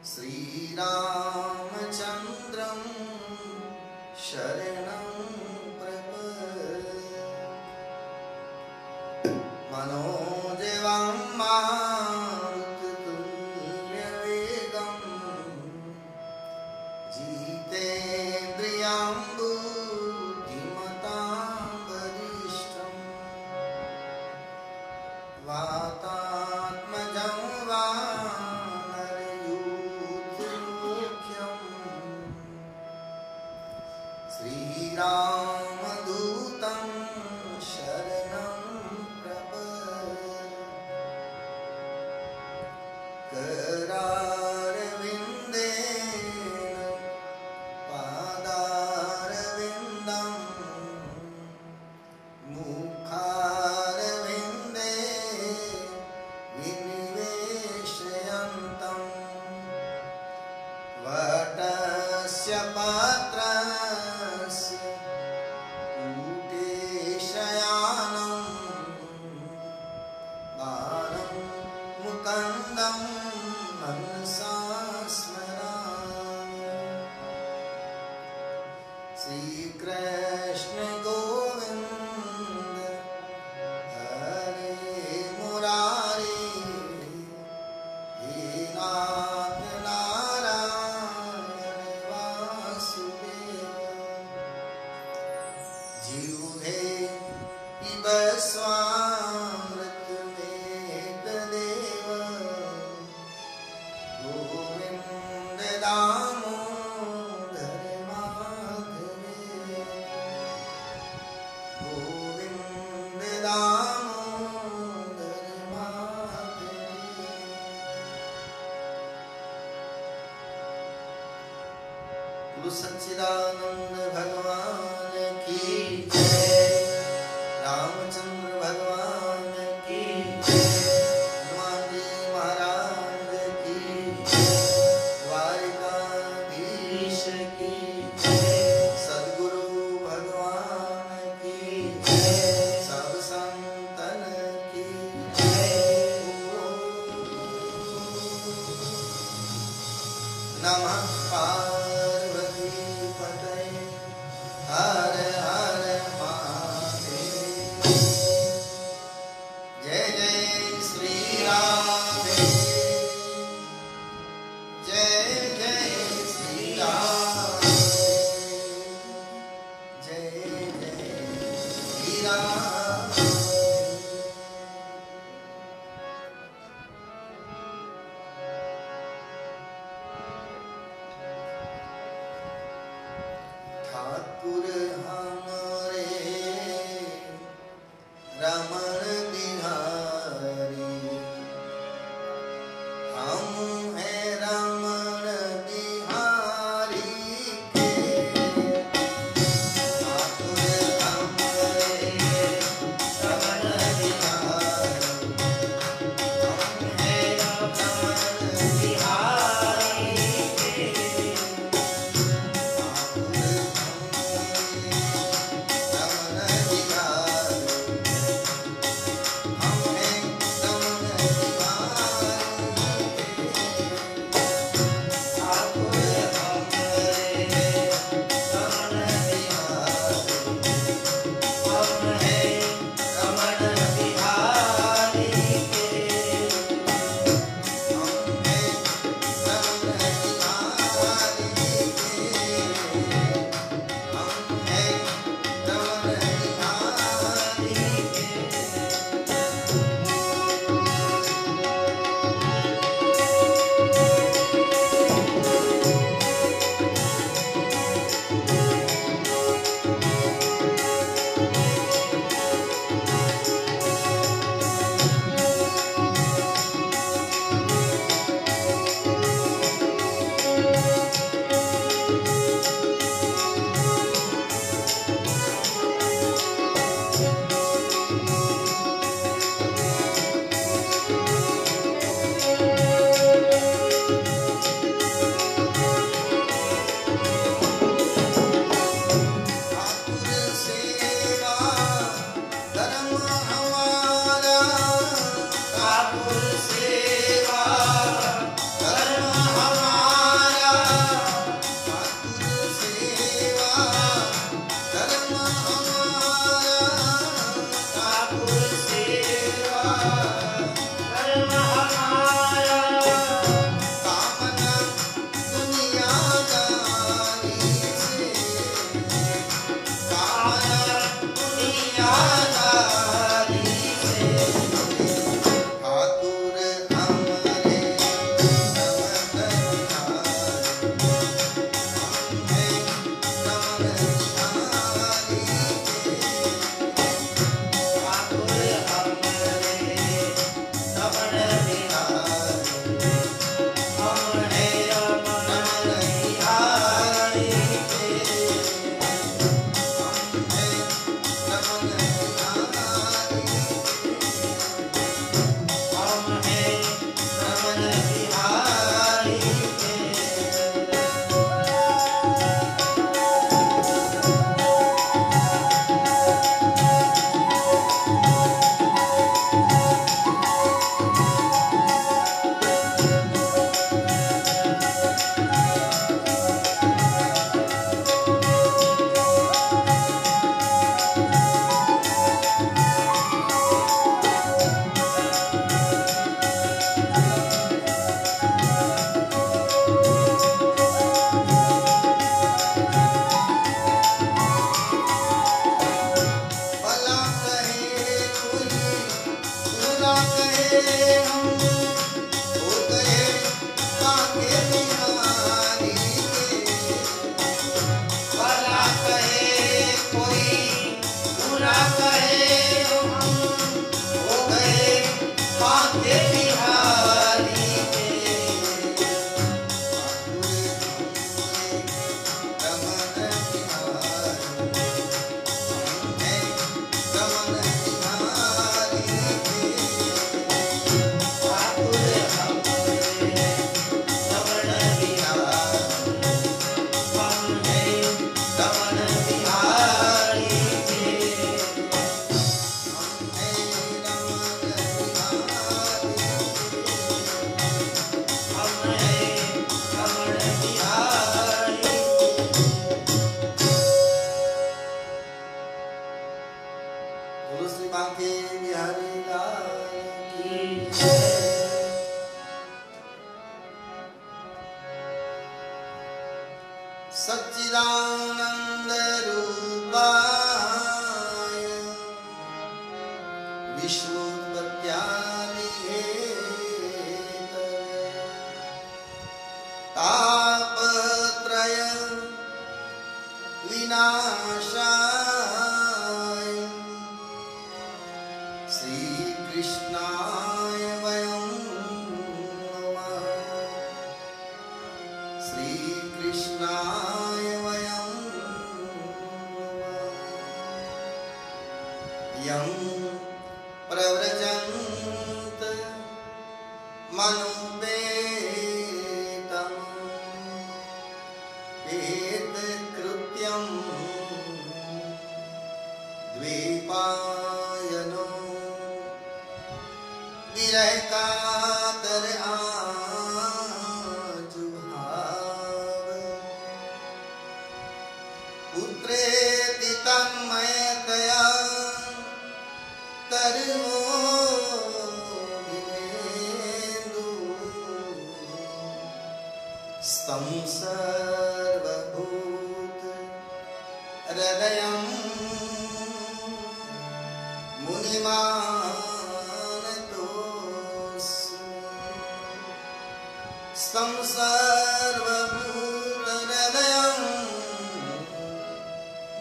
श्रीरामचन्द्रं शरणं प्रपद्ये मनोजवं मारुततुल्यवेगं जितेन्द्रियं बुद्धिमतां वरिष्ठं वातात्मजं श्रीरामदूतं शरणं प्रपद्ये करारविन्देन पादारविन्दं मुखारविन्दे विनिवेशयन्तं वटस्य पात्रस्य शयानं बालं मुकुन्दं मनसा स्मरामि श्रीकृष्ण गोविन्द हरे मुरारी हे नाथ नारायण वासुदेव जीवे पिब स्वामृतमेतदेव गोविन्द दामोदर माधवे गोविन्द दामोदर माधवे। गुरु सच्चिदानंद भगवान की जय, रामचंद्र भगवान की जय, हनुमान जी महाराज की जय, द्वारिकाधीश की जय, सद्गुरु भगवान की जय, सब संतन की जय। नमः पार्वती पतये हर हर महादेव। जय जय श्री राम, जय जय श्री राम, जय जय श्री राम। ठाकुर हमरे रमण बिहारी, हम हैं रमण बिहारी, सच्चिदानंद रूपाय विश्वोत्पत्त्यादि हेतवे तापत्रय विनाशाय श्री कृष्णाय वयं नमः। श्री कृष्णाय वयं नमः। यं प्रव्रजन्त मनोपेतं वेदकृत्यं द्वैपायनो विरहकातर आजुहाव पुत्रेति तन्मयतया तरवो विनेन्दु स्तं सर्वभूत हृदयं मुनिमानतोऽस्मि। स्तं सर्वभूत हृदयं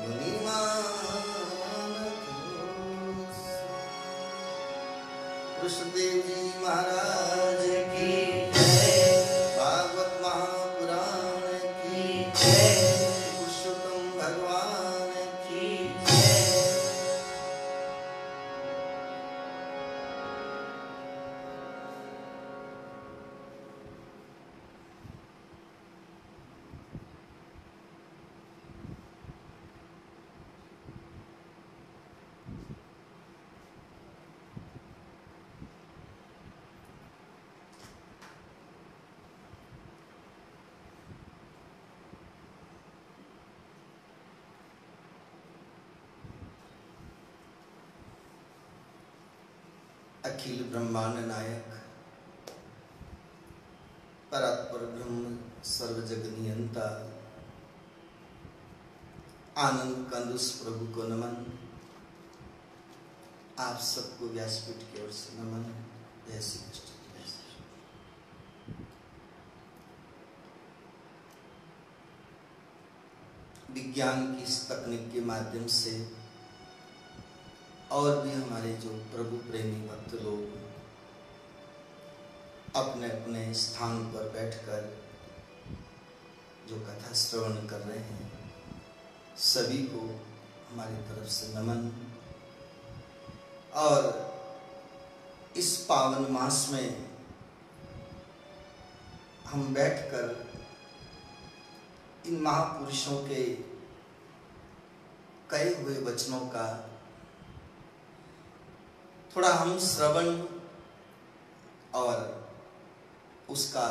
मुनिमानतोऽस्मि। कृष्णदेव जी महाराज की जय। भागवत महापुराण की जय। पुरुषोत्तम भगवान की जय। अखिल ब्रह्मांड नायक परात्पर ब्रह्म सर्वजग नियंता आनंद कंदुस प्रभु को नमन। आप सबको व्यासपीठ की ओर से नमन। जय श्री कृष्ण। जय श्री कृष्ण। विज्ञान की इस तकनीक के माध्यम से और भी हमारे जो प्रभु प्रेमी भक्त लोग अपने अपने स्थान पर बैठकर जो कथा श्रवण कर रहे हैं, सभी को हमारी तरफ से नमन। और इस पावन मास में हम बैठकर इन महापुरुषों के कहे हुए वचनों का थोड़ा हम श्रवण और उसका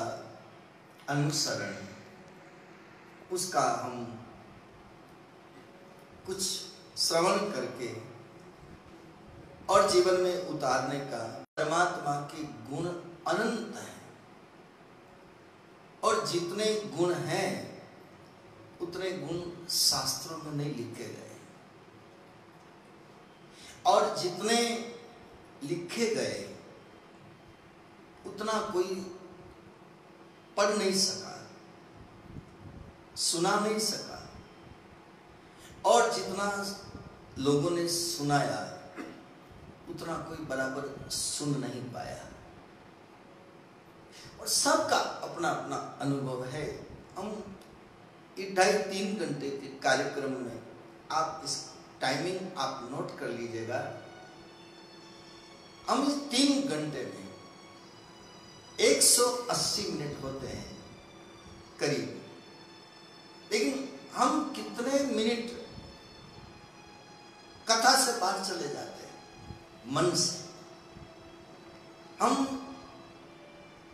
अनुसरण, उसका हम कुछ श्रवण करके और जीवन में उतारने का। परमात्मा के गुण अनंत हैं और जितने गुण हैं उतने गुण शास्त्रों में नहीं लिखे गए और जितने लिखे गए उतना कोई पढ़ नहीं सका, सुना नहीं सका, और जितना लोगों ने सुनाया उतना कोई बराबर सुन नहीं पाया। और सबका अपना अपना अनुभव है। हम 2.5-3 घंटे के कार्यक्रम में आप इस टाइमिंग आप नोट कर लीजिएगा। हम इस 3 घंटे में 180 मिनट होते हैं करीब, लेकिन हम कितने मिनट कथा से पार चले जाते हैं मन से। हम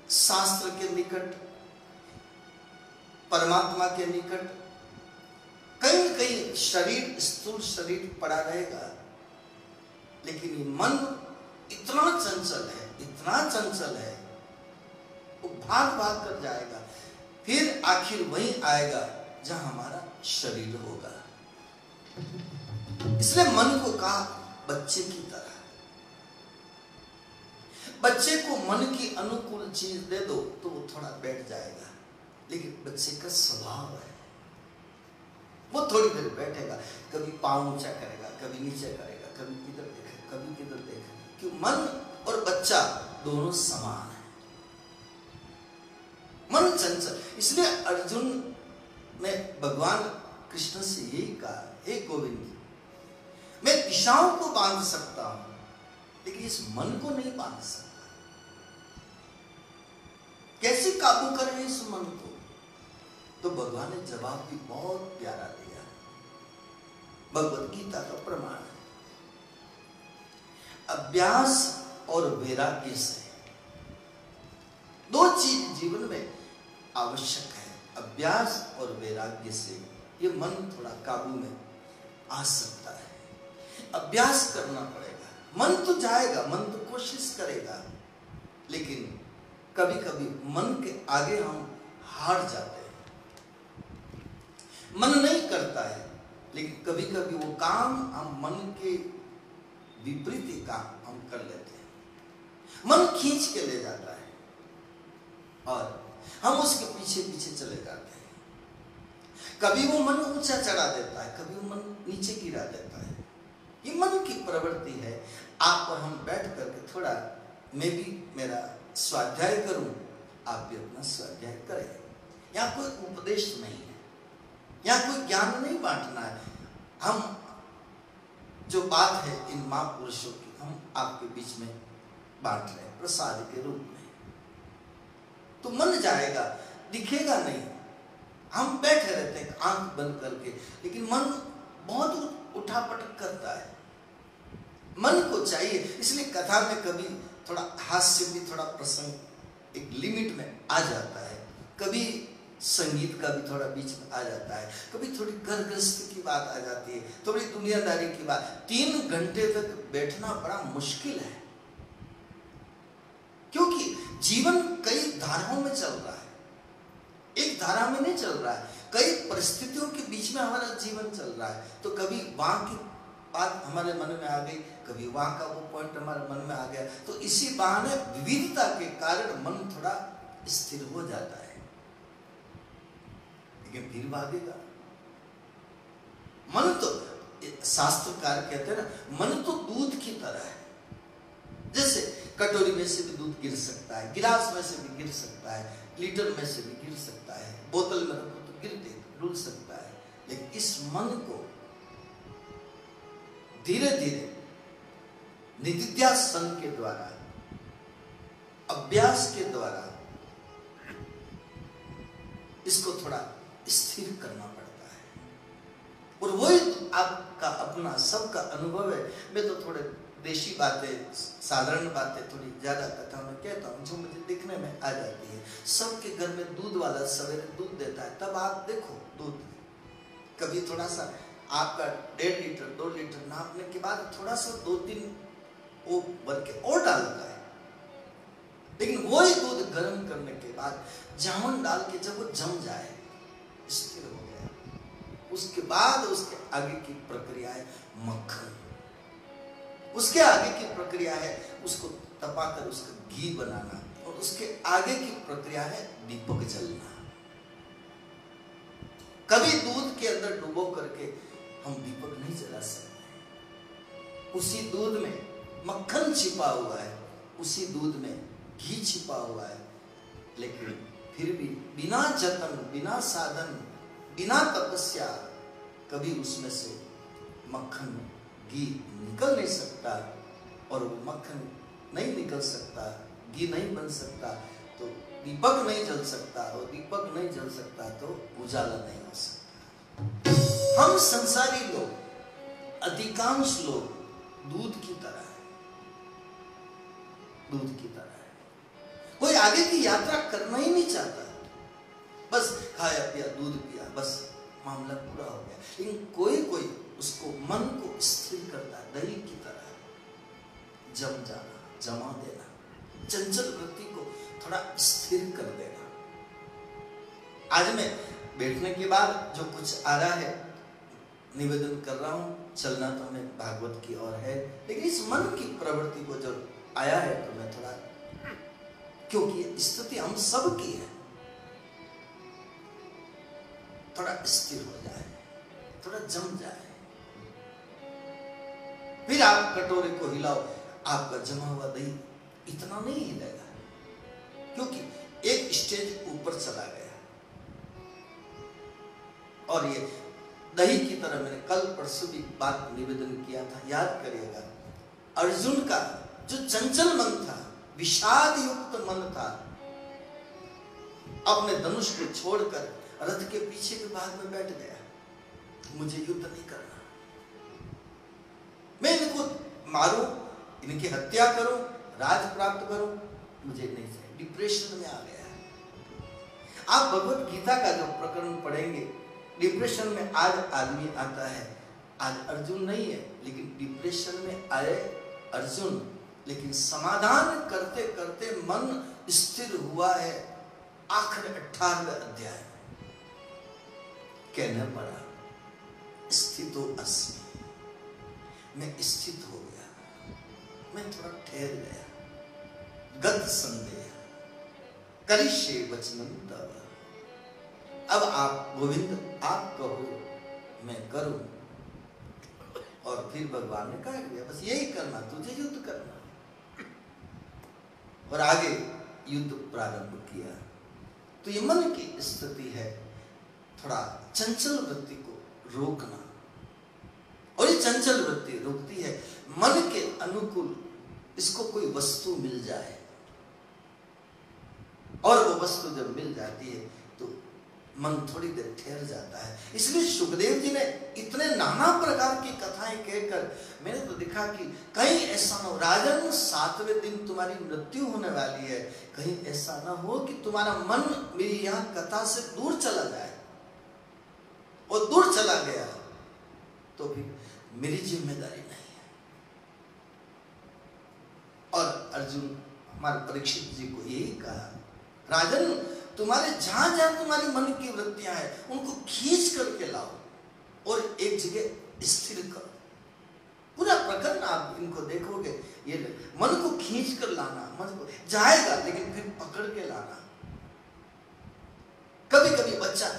शास्त्र के निकट, परमात्मा के निकट, कहीं कहीं शरीर, स्थूल शरीर पड़ा रहेगा, लेकिन ये मन इतना चंचल है, इतना चंचल है, वो भाग भाग कर जाएगा, फिर आखिर वहीं आएगा जहां हमारा शरीर होगा। इसलिए मन को कहा बच्चे की तरह। बच्चे को मन की अनुकूल चीज दे दो तो वो थोड़ा बैठ जाएगा, लेकिन बच्चे का स्वभाव है वो थोड़ी देर बैठेगा, कभी पांव ऊंचा करेगा, कभी नीचे करेगा, कभी किधर देखेगा, कभी किधर देखेगा। क्यों? मन और बच्चा दोनों समान है। मन चंचल। इसलिए अर्जुन ने भगवान कृष्ण से यही कहा, हे गोविंद, मैं दिशाओं को बांध सकता हूं लेकिन इस मन को नहीं बांध सकता। कैसे काबू करें इस मन को? तो भगवान ने जवाब भी बहुत प्यारा दिया, भगवत गीता का प्रमाण है। अभ्यास और वैराग्य से दो चीज जीवन में आवश्यक है। अभ्यास और वैराग्य से ये मन थोड़ा काबू में आ सकता है। अभ्यास करना पड़ेगा। मन तो जाएगा, मन तो कोशिश करेगा, लेकिन कभी कभी मन के आगे हम हार जाते हैं। मन नहीं करता है, लेकिन कभी कभी वो काम हम मन के विपरीत काम हम कर लेते हैं। मन खींच के ले जाता है और हम उसके पीछे पीछे चले जाते हैं। कभी वो मन ऊंचा चढ़ा देता है, कभी वो मन नीचे गिरा देता है। ये मन की प्रवृत्ति है। आप और हम बैठ करके थोड़ा मैं भी मेरा स्वाध्याय करूं, आप भी अपना स्वाध्याय करें। यहाँ कोई उपदेश नहीं है, यहाँ कोई ज्ञान नहीं बांटना है। हम जो बात है इन महापुरुषों की हम आपके बीच में बांट रहे हैं प्रसाद के रूप में। तो मन जाएगा, दिखेगा नहीं। हम बैठे रहते हैं आंख बंद करके, लेकिन मन बहुत उठापटक करता है। मन को चाहिए। इसलिए कथा में कभी थोड़ा हास्य भी, थोड़ा प्रसंग एक लिमिट में आ जाता है, कभी संगीत का भी थोड़ा बीच में आ जाता है, कभी थोड़ी घर गृहस्थी की बात आ जाती है, थोड़ी दुनियादारी की बात। 3 घंटे तक बैठना बड़ा मुश्किल है, क्योंकि जीवन कई धाराओं में चल रहा है, एक धारा में नहीं चल रहा है। कई परिस्थितियों के बीच में हमारा जीवन चल रहा है। तो कभी वहां की बात हमारे मन में आ गई, कभी वहां का वो पॉइंट हमारे मन में आ गया। तो इसी बहाने विविधता के कारण मन थोड़ा स्थिर हो जाता है, लेकिन फिर भागेगा। मन तो शास्त्रकार कहते हैं ना, मन तो दूध की तरह है। जैसे कटोरी में से भी दूध गिर सकता है, गिलास में से भी गिर सकता है, लीटर में से भी गिर सकता है, बोतल में रखो तो गिर डुल सकता है। लेकिन इस मन को धीरे धीरे निधिध्यासन के द्वारा, अभ्यास के द्वारा इसको थोड़ा स्थिर करना पड़ता है। और वही आपका अपना सबका अनुभव है। मैं तो थोड़े देशी बातें, साधारण बातें थोड़ी ज्यादा कथा में कहता हूँ, जो मुझे दिखने में आ जाती है। सबके घर में दूध वाला सवेरे दूध देता है, तब आप देखो दूध कभी थोड़ा सा आपका 1.5 लीटर 2 लीटर नापने के बाद थोड़ा सा 2-3 वो भर के और डालता है। लेकिन वही दूध गर्म करने के बाद जामुन डाल के जब वो जम जाए, स्थिर हो गया, उसके बाद उसके आगे की प्रक्रिया है मक्खन। उसके आगे की प्रक्रिया है उसको तपाकर उसका घी बनाना, और उसके आगे की प्रक्रिया है दीपक जलना। कभी दूध के अंदर डुबो करके हम दीपक नहीं जला सकते। उसी दूध में मक्खन छिपा हुआ है, उसी दूध में घी छिपा हुआ है, लेकिन फिर भी बिना जतन, बिना साधन, बिना तपस्या कभी उसमें से मक्खन, घी निकल नहीं सकता। और वो मक्खन नहीं निकल सकता, घी नहीं बन सकता, तो दीपक नहीं जल सकता, और दीपक नहीं जल सकता तो उजाला नहीं हो सकता। हम संसारी लोग, अधिकांश लोग दूध की तरह है, दूध की तरह है। कोई आगे की यात्रा करना ही नहीं चाहता, बस खाया पिया दूध पिया, बस मामला पूरा हो गया। लेकिन कोई कोई उसको मन को स्थिर करता है, दही की तरह जम जाना, जमा देना, चंचल वृत्ति को थोड़ा स्थिर कर देना। आज मैं बैठने के बाद जो कुछ आ रहा है निवेदन कर रहा हूँ, चलना तो हमें भागवत की ओर है, लेकिन इस मन की प्रवृत्ति को जब आया है तो मैं थोड़ा, क्योंकि स्थिति हम सब की है, थोड़ा स्थिर हो जाए, थोड़ा जम जाए, फिर आप कटोरे को हिलाओ, आपका जमा हुआ दही इतना नहीं हिलेगा, क्योंकि एक स्टेज ऊपर चला गया। और ये दही की तरह, मैंने कल परसों भी बात निवेदन किया था, याद करिएगा, अर्जुन का जो चंचल मन था, विषाद युक्त मन था, अपने धनुष को छोड़कर रथ के पीछे के भाग में बैठ गया। मुझे युद्ध नहीं करना, मैं इनको मारूं, इनकी हत्या करूं, राज प्राप्त करूं, मुझे नहीं चाहिए। डिप्रेशन में आ गया। आप भगवत गीता का जो प्रकरण पढ़ेंगे, डिप्रेशन में आज आदमी आता है, आज अर्जुन नहीं है, लेकिन डिप्रेशन में आए अर्जुन, लेकिन समाधान करते करते मन स्थिर हुआ है। आखिर 18वें अध्याय कहने पड़ा, स्थितो अस्मि, मैं स्थित हो गया, मैं थोड़ा ठहर गया। गत संदेह करिष्ये वचनं तव, अब आप गोविंद आप कहो मैं करूं। और फिर भगवान ने कहा गया, बस यही करना, तुझे युद्ध करना। और आगे युद्ध प्रारंभ किया। तो ये मन की स्थिति है, थोड़ा चंचल वृत्ति को रोकना। और ये चंचल वृत्ति रोकती है मन के अनुकूल, इसको कोई वस्तु मिल जाए, और वो वस्तु जब मिल जाती है तो मन थोड़ी देर ठहर जाता है। इसलिए सुखदेव जी ने इतने नाना प्रकार की कथाएं कहकर, मैंने तो देखा कि कहीं ऐसा न हो, राजन 7वें दिन तुम्हारी मृत्यु होने वाली है, कहीं ऐसा ना हो कि तुम्हारा मन मेरी यहां कथा से दूर चला जाए, और दूर चला गया तो फिर मेरी जिम्मेदारी नहीं है। और अर्जुन हमारे परीक्षित जी को यही कहा, राजन तुम्हारे जहां जहां तुम्हारी मन की वृत्तियां हैं उनको खींच करके लाओ और एक जगह स्थिर करो। पूरा प्रकरण आप इनको देखोगे, ये मन को खींच कर लाना, मन को जाएगा लेकिन फिर पकड़ के लाना। कभी कभी बच्चा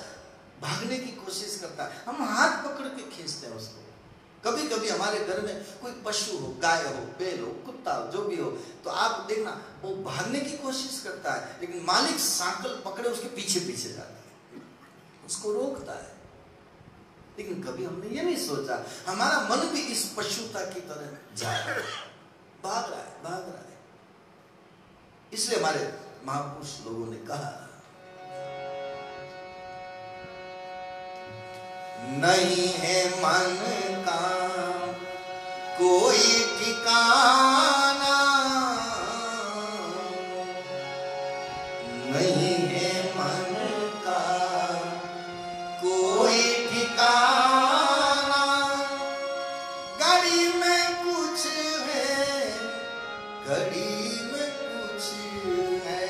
भागने की कोशिश करता है, हम हाथ पकड़ के खींचते हैं उसको। कभी कभी हमारे घर में कोई पशु हो, गाय हो, बैल हो, कुत्ता हो, जो भी हो, तो आप देखना वो भागने की कोशिश करता है, लेकिन मालिक सांकल पकड़े उसके पीछे पीछे जाता है, उसको रोकता है। लेकिन कभी हमने ये नहीं सोचा हमारा मन भी इस पशुता की तरह जा रहा है, भाग रहा है, भाग रहा है। इसलिए हमारे महापुरुष लोगों ने कहा, नहीं है मन का कोई ठिकाना, नहीं है मन का कोई ठिकाना, घड़ी में कुछ है, घड़ी में कुछ है,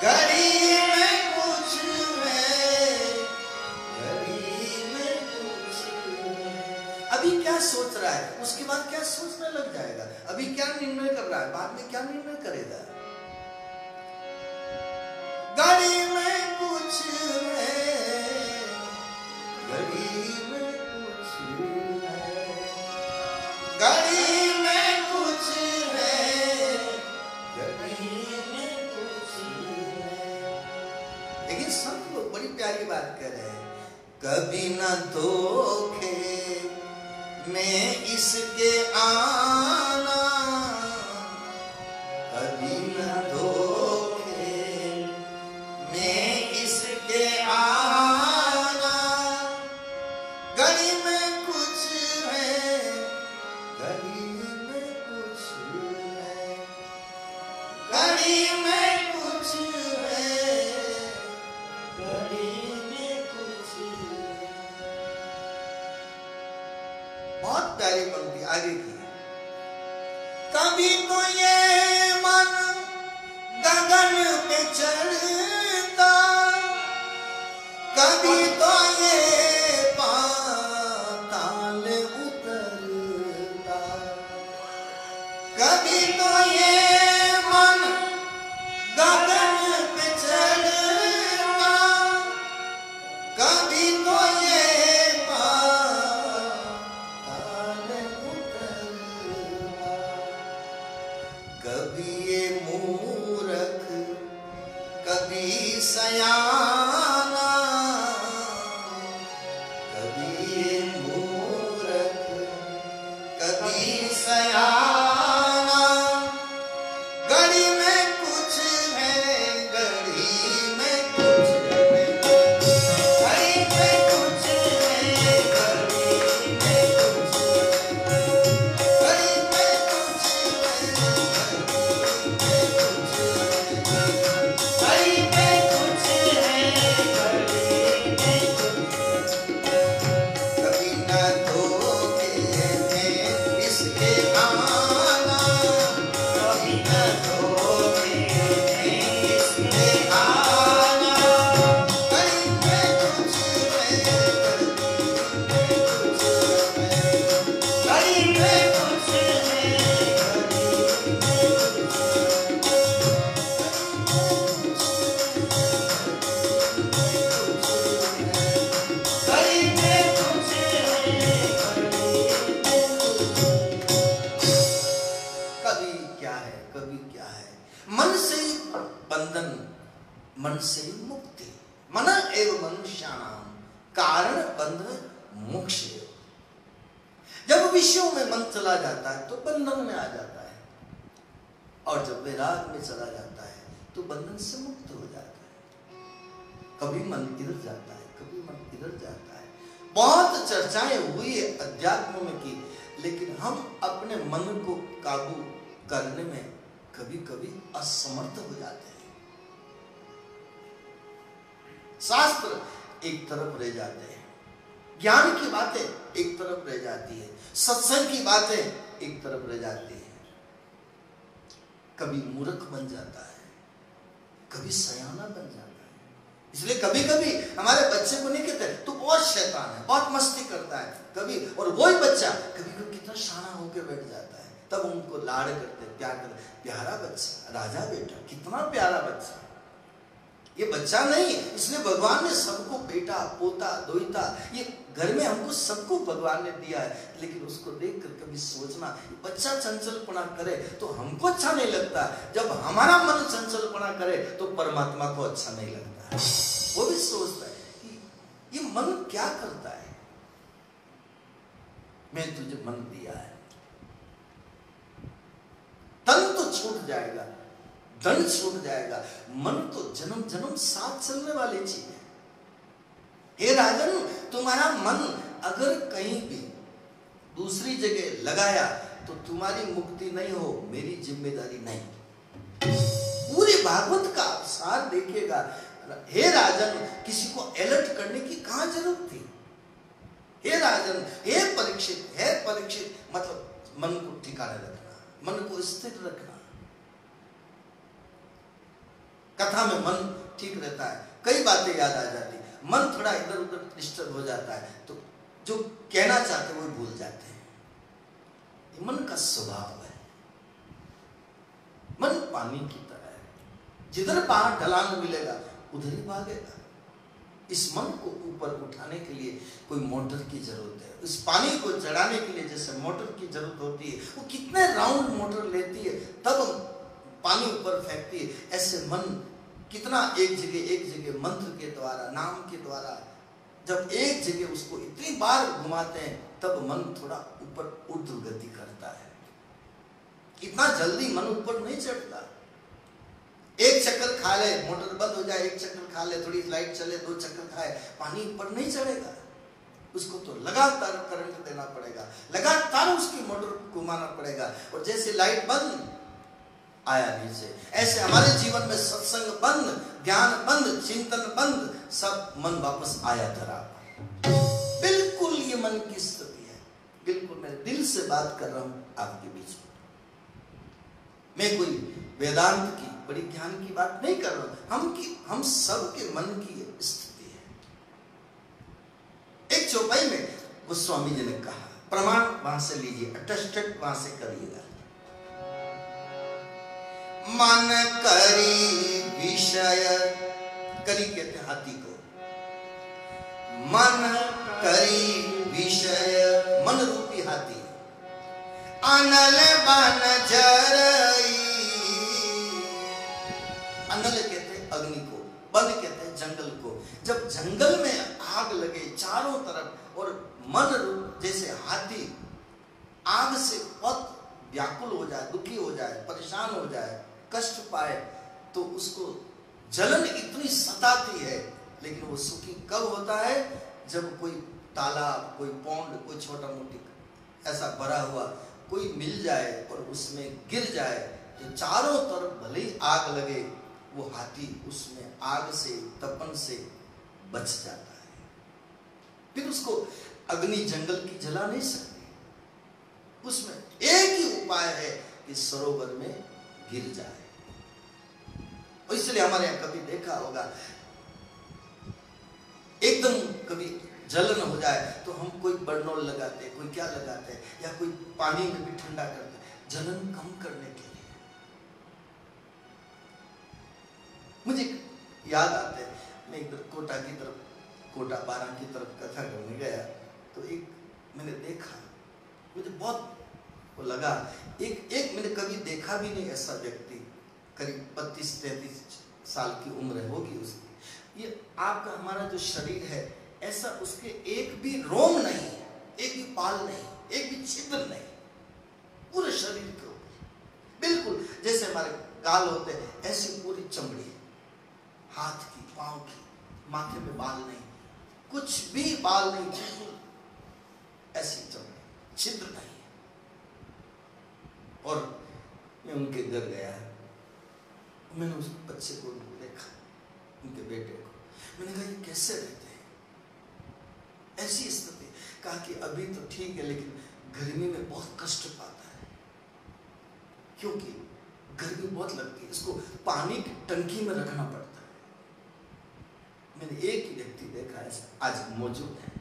घड़ी सोच रहा है, उसके बाद क्या सोचने लग जाएगा, अभी क्या निर्णय कर रहा है, बाद में क्या निर्णय करेगा। गाड़ी में कुछ है, गाड़ी में कुछ है, गाड़ी में कुछ है, गाड़ी में कुछ है। लेकिन सब लोग बड़ी प्यारी बात कह रहे हैं, कभी न धोखे मैं इसके आना, कभी न धोखे मैं इसके आना, गली में कुछ है, गली में कुछ है, गली में कुछ है, गली में कुछ है। बहुत प्यारी पंक्ति आगे की, कभी तो ये मन गगन पे चढ़ता, सयाना, कभी मूर्ख कभी सयाना, घड़ी में कुछ है, घड़ी में कुछ है, घड़ी में कुछ है, घड़ी में कुछ है, घड़ी में कुछ है, घड़ी में कुछ है, घड़ी में कुछ है, कभी न धोखे हैं इसके आना, कभी न धोखे हैं इसके आना, घड़ी में कुछ है, घड़ी में कुछ है, घड़ी में कुछ कभी क्या है, कभी क्या है। मन से ही बंधन, मन से ही मुक्ति। मन एव मनुष्याणाम कारण बंधन मोक्ष। जब विषयों में मन चला जाता है तो बंधन में आ जाता है, और जब वैराग में चला जाता है तो बंधन से मुक्त हो जाता है। कभी मन इधर जाता है, कभी मन इधर जाता है। बहुत चर्चाएं हुई है अध्यात्म में की, लेकिन हम अपने मन को काबू करने में कभी कभी असमर्थ हो जाते हैं। शास्त्र एक तरफ रह जाते हैं, ज्ञान की बातें एक तरफ रह जाती है, सत्संग की बातें एक तरफ रह जाती है। कभी मूर्ख बन जाता है, कभी सयाना बन जाता है। इसलिए कभी कभी हमारे बच्चे को नहीं कहते तू बहुत शैतान है, बहुत मस्ती करता है, कभी, और वही बच्चा कभी कभी कितना शाना होकर बैठ जाता है, तब उनको लाड़ करते, प्यार करते, प्यारा बच्चा, राजा बेटा, कितना प्यारा बच्चा। ये बच्चा नहीं, इसलिए भगवान ने सबको बेटा, पोता, दोहिता, ये घर में हमको सबको भगवान ने दिया है। लेकिन उसको देखकर कभी सोचना, बच्चा चंचलपना करे तो हमको अच्छा नहीं लगता, जब हमारा मन चंचलपना करे तो परमात्मा को अच्छा नहीं लगता। वो भी सोचता है कि ये मन क्या करता है। मैं तुझे मन दिया है, तन तो छूट जाएगा, धन छूट जाएगा, मन तो जन्म जन्म साथ चलने वाली चीज है। हे राजन, तुम्हारा मन अगर कहीं भी दूसरी जगह लगाया तो तुम्हारी मुक्ति नहीं हो, मेरी जिम्मेदारी नहीं। पूरी भागवत का सार देखिएगा। हे राजन, किसी को अलर्ट करने की कहां जरूरत थी। हे राजन, हे परीक्षित, मतलब मन को ठिकाने रखना, मन को स्थिर रखना। कथा में मन ठीक रहता है, कई बातें याद आ जाती, मन थोड़ा इधर उधर डिस्टर्ब हो जाता है तो जो कहना चाहते वो भूल जाते हैं। ये मन का स्वभाव है। मन पानी की तरह है, जिधर बाहर ढलान मिलेगा उधर ही भागेगा। इस मन को ऊपर उठाने के लिए कोई मोटर की जरूरत है, इस पानी को चढ़ाने के लिए जैसे मोटर की जरूरत होती है, वो कितने राउंड मोटर लेती है तब पानी ऊपर फेंकती है। ऐसे मन कितना एक जगह मंत्र के द्वारा, नाम के द्वारा, जब एक जगह उसको इतनी बार घुमाते हैं तब मन थोड़ा ऊपर ऊर्ध्व गति करता है। इतना जल्दी मन ऊपर नहीं चढ़ता। एक चक्कर खा ले, मोटर बंद हो जाए, एक चक्कर खा ले, थोड़ी लाइट चले, 2 चक्कर खाए, पानी ऊपर नहीं चढ़ेगा। उसको तो लगातार करंट देना पड़ेगा, लगातार उसकी मोटर घुमाना पड़ेगा। और जैसे लाइट बंद, आया नीचे। ऐसे हमारे जीवन में सत्संग बंद, ज्ञान बंद, चिंतन बंद, सब मन वापस आया धरा पर। बिल्कुल ये मन की स्थिति है। बिल्कुल मैं दिल से बात कर रहा हूं आपके बीच में। मैं कोई वेदांत की, बड़ी ज्ञान की बात नहीं कर रहा हूं। हम सब के मन की स्थिति है। एक चौपाई में गोस्वामी जी ने कहा, प्रमाण वहां से लीजिए, अटेस्टेड वहां से करिएगा। मन करी विषय, करी कहते हैं हाथी को, मन करी विषय, मन रूपी हाथी, अनल बन जरई, अनल कहते हैं अग्नि को, बन कहते जंगल को। जब जंगल में आग लगे चारों तरफ और मन रूप जैसे हाथी आग से बहुत व्याकुल हो जाए, दुखी हो जाए, परेशान हो जाए, कष्ट पाए, तो उसको जलन इतनी सताती है, लेकिन वो सुखी कब होता है? जब कोई तालाब, कोई पौंड, कोई छोटा मोटी ऐसा भरा हुआ कोई मिल जाए और उसमें गिर जाए, तो चारों तरफ भले ही आग लगे, वो हाथी उसमें आग से, तपन से बच जाता है। फिर उसको अग्नि जंगल की जला नहीं सकती। उसमें एक ही उपाय है कि सरोवर में गिर जाए। और इसलिए हमारे यहाँ कभी देखा होगा, एकदम कभी जलन हो जाए तो हम कोई बरनौल लगाते, कोई क्या लगाते, या कोई पानी में भी ठंडा करते, जलन कम करने के लिए। मुझे याद आते, मैं एक कोटा की तरफ, कोटा 12 की तरफ कथा करने गया, तो एक मैंने देखा, मुझे बहुत वो लगा, एक मैंने कभी देखा भी नहीं ऐसा व्यक्ति, करीब 32-33 साल की उम्र होगी उसकी। ये आपका हमारा जो शरीर है, ऐसा उसके एक भी रोम नहीं, एक भी बाल नहीं, एक भी छिद्र नहीं, पूरे शरीर के ऊपर बिल्कुल जैसे हमारे गाल होते हैं, ऐसी पूरी चमड़ी, हाथ की, पांव की, माथे में बाल नहीं, कुछ भी बाल नहीं, बिल्कुल ऐसी चमड़ी, छिद्र नहीं। और मैं उनके घर गया, मैंने उस बच्चे को देखा, उनके बेटे को, मैंने कहा ये कैसे रहते हैं ऐसी स्थिति? कहा कि अभी तो ठीक है, लेकिन गर्मी में बहुत कष्ट पाता है, क्योंकि गर्मी बहुत लगती है, इसको पानी की टंकी में रखना पड़ता है। मैंने एक ही व्यक्ति देखा है आज मौजूद है,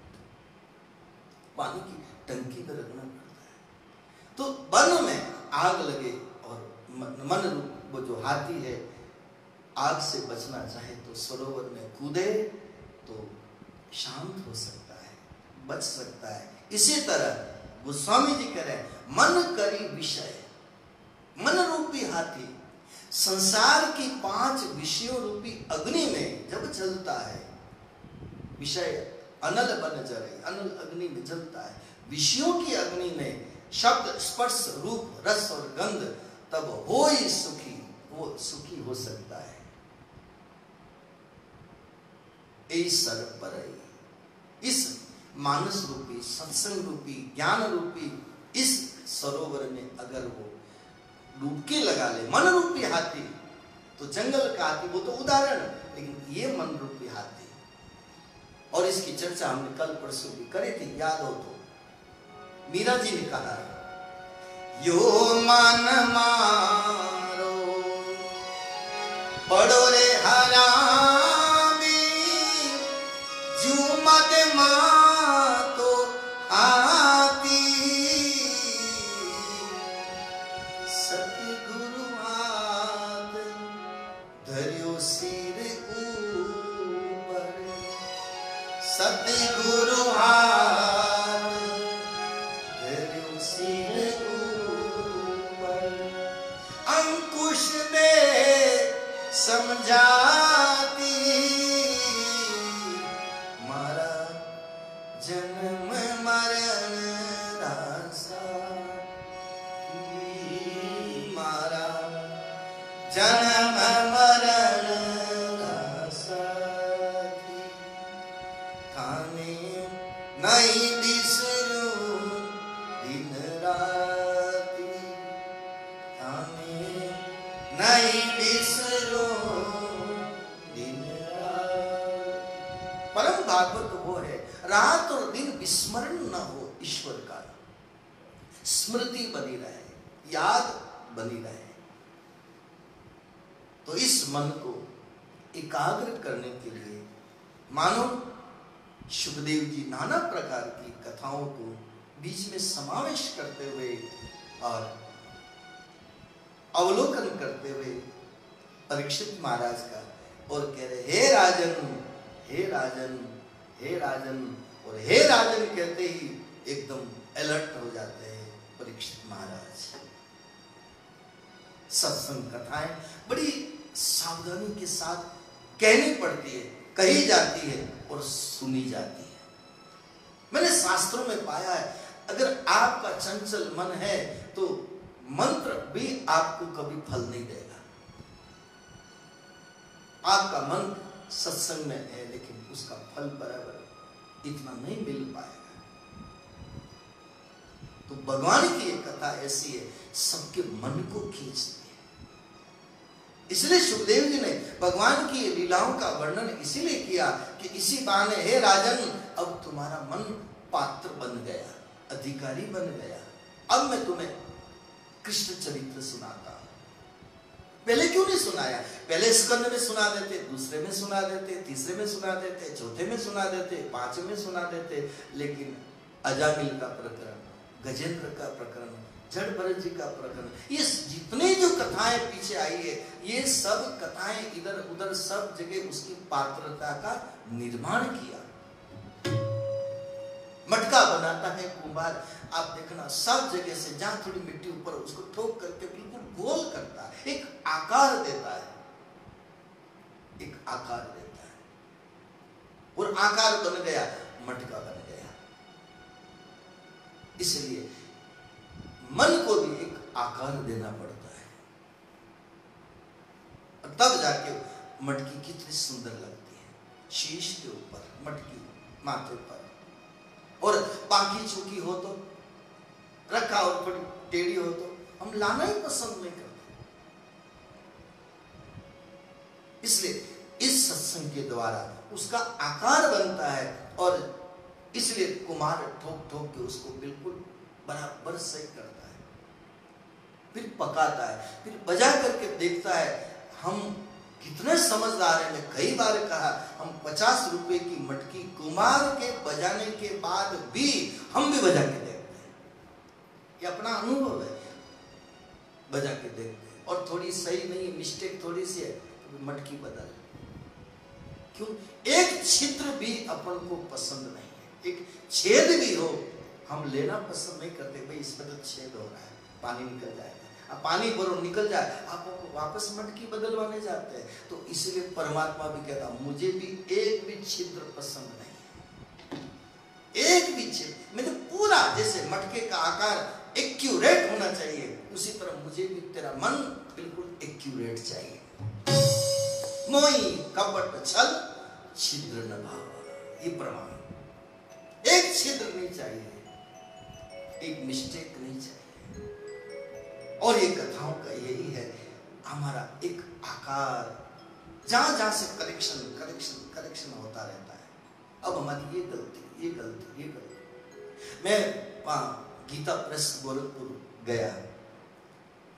पानी की टंकी में रखना पड़ता है। तो वन में आग लगे और मन रूप वो जो हाथी है आग से बचना चाहे तो सरोवर में कूदे तो शांत हो सकता है, बच सकता है। इसी तरह गोस्वामी जी कह रहे हैं, मन करी विषय, मन रूपी हाथी संसार की 5 विषयों रूपी अग्नि में जब जलता है, विषय अनल बन जले, अनल अग्नि में जलता है, विषयों की अग्नि में शब्द, स्पर्श, रूप, रस और गंध, तब हो ही सुखी, वो सुखी हो सकता है। ऐसर पर इस मानस रूपी, सत्संग रूपी, ज्ञान रूपी इस सरोवर में अगर वो डुबकी लगा ले, मन रूपी हाथी, तो जंगल का हाथी वो तो उदाहरण, लेकिन ये मन रूपी हाथी, और इसकी चर्चा हमने कल परसों भी करी थी, याद हो तो मीरा जी ने कहा, यो मन मारो पड़ो रे हरामी, जू मद मातो हाथी, सतगुरु हाथ धरियो सिर ऊपर, सतगुरु हाथ धरियो सिर ऊपर, अंकुश में समझाती मारा जन्म मरण रासा, मारा जन्म मरण रासा, थाने नहीं बिसरू दिन राती, थाने नहीं बिसरू दिन राती। परम भागवत वो है, रात और दिन विस्मरण न हो ईश्वर का, स्मृति बनी रहे, याद बनी रहे। तो इस मन को एकाग्र करने के लिए मानो सुखदेव जी नाना प्रकार की कथाओं को बीच में समावेश करते हुए और अवलोकन करते हुए परीक्षित महाराज का, और कह रहे हे राजन, हे राजन, हे राजन, और हे राजन कहते ही एकदम अलर्ट हो जाते हैं परीक्षित महाराज। सत्संग कथाएं बड़ी सावधानी के साथ कहनी पड़ती है, कही जाती है और सुनी जाती है। मैंने शास्त्रों में पाया है, अगर आपका चंचल मन है तो मंत्र भी आपको कभी फल नहीं देगा। आपका मन सत्संग में है लेकिन उसका फल बराबर इतना नहीं मिल पाएगा। तो भगवान की एक कथा ऐसी है, सबके मन को खींचती है। इसलिए सुखदेव जी ने भगवान की लीलाओं का वर्णन इसीलिए किया कि इसी बहाने हे राजन, अब तुम्हारा मन पात्र बन गया, अधिकारी बन गया। अब मैं तुम्हें कृष्ण चरित्र सुनाता हूं। पहले क्यों नहीं सुनाया? पहले स्कंद में सुना देते, दूसरे में सुना देते, तीसरे में सुना देते, चौथे में सुना देते, पांचवें में सुना देते, लेकिन अजामिल का प्रकरण, गजेंद्र का प्रकरण, जड़ भरत जी का प्रकरण, ये जितने जो कथाएं पीछे आई है, ये सब कथाएं इधर उधर सब जगह उसकी पात्रता का निर्माण किया। मटका बनाता है कुम्हार, आप देखना सब जगह से जहां थोड़ी मिट्टी ऊपर उसको ठोक करके बिल्कुल गोल करता है, एक आकार देता है, एक आकार देता है, और आकार बन गया, मटका बन गया। इसलिए मन को भी एक आकार देना पड़ता है, तब जाके मटकी कितनी सुंदर लगती है। शीश के ऊपर मटकी, माथे पर, और बाकी चूकी हो तो रखा और थोड़ी टेढ़ी हो तो हम लाना ही पसंद नहीं करते। इसलिए इस सत्संग के द्वारा उसका आकार बनता है, और इसलिए कुम्हार ठोक ठोक के उसको बिल्कुल बराबर सही करता है, फिर पकाता है, फिर बजा करके देखता है। हम कितने समझदार हैं। मैं कई बार कहा, हम 50 रुपए की मटकी कुम्हार के बजाने के बाद भी हम भी बजा के देखते हैं। ये अपना अनुभव है, बजा के देखते हैं, और थोड़ी सही नहीं, मिस्टेक थोड़ी सी है तो मटकी बदल। क्यों? एक छिद्र भी अपन को पसंद नहीं है, एक छेद भी हो हम लेना पसंद नहीं करते। भाई इसमें तो छेद हो रहा है, पानी निकल जाएगा, अब पानी भरो निकल जाए, आप वापस मटकी बदलवाने जाते हैं। तो इसलिए परमात्मा भी कहता, मुझे भी एक भी छिद्र पसंद नहीं, एक भी छिद्र। मैं तो पूरा, जैसे मटके का आकार एक्यूरेट होना चाहिए, उसी तरह मुझे भी तेरा मन बिल्कुल एक्यूरेट चाहिए। मोही कपट छल छिद्र न भावा, ये प्रमाण। एक छिद्र नहीं चाहिए, एक मिस्टेक नहीं चाहिए। और ये कथाओं का यही है, हमारा एक आकार, जहां जहां से करेक्शन करेक्शन करेक्शन होता रहता है। अब हमारी ये गलती, ये गलती, ये गलती। मैं वहां गीता प्रेस गोरखपुर गया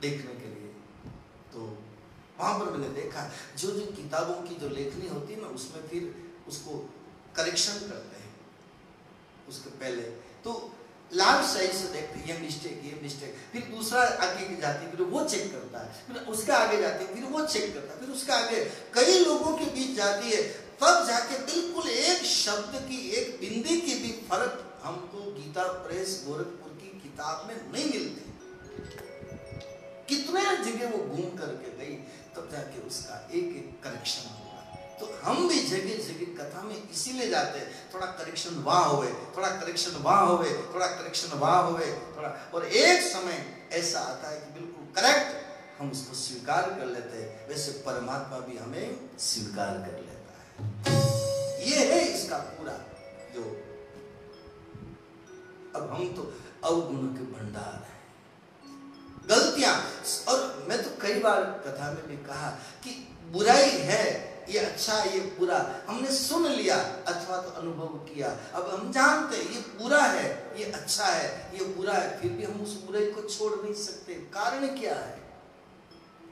देखने के लिए, तो वहां पर मैंने देखा जो जो किताबों की जो लेखनी होती है ना, उसमें फिर उसको करेक्शन करते हैं उसके पहले। तो लाभ सही से देखते, ये मिस्टेक, फिर दूसरा आगे जाती, फिर वो चेक करता है, फिर उसका आगे जाती, फिर वो चेक करता है, फिर उसका आगे कई लोगों के बीच जाती है, तब जाके बिल्कुल एक शब्द की, एक बिंदी की भी फर्क हमको गीता प्रेस गोरखपुर की किताब में नहीं मिलती। कितने जगह वो घूम करके गई, तब जाके उसका एक एक करेक्शन हुआ। तो हम भी जगह जगह कथा में इसीलिए जाते हैं, थोड़ा करेक्शन वहां होवे, थोड़ा करेक्शन वहां होवे, थोड़ा करेक्शन वहां होवे, थोड़ा, और एक समय ऐसा आता है कि बिल्कुल करेक्ट हम उसको स्वीकार कर लेते हैं। वैसे परमात्मा भी हमें स्वीकार कर लेता है। ये है इसका पूरा जो, अब हम तो अवगुण के भंडार हैं, गलतियां। और मैं तो कई बार कथा में भी कहा कि बुराई है, ये अच्छा, ये बुरा, हमने सुन लिया अथवा तो अनुभव किया, अब हम जानते हैं ये बुरा है, ये अच्छा है, ये बुरा है, फिर भी हम उस बुराई को छोड़ नहीं सकते। कारण क्या है?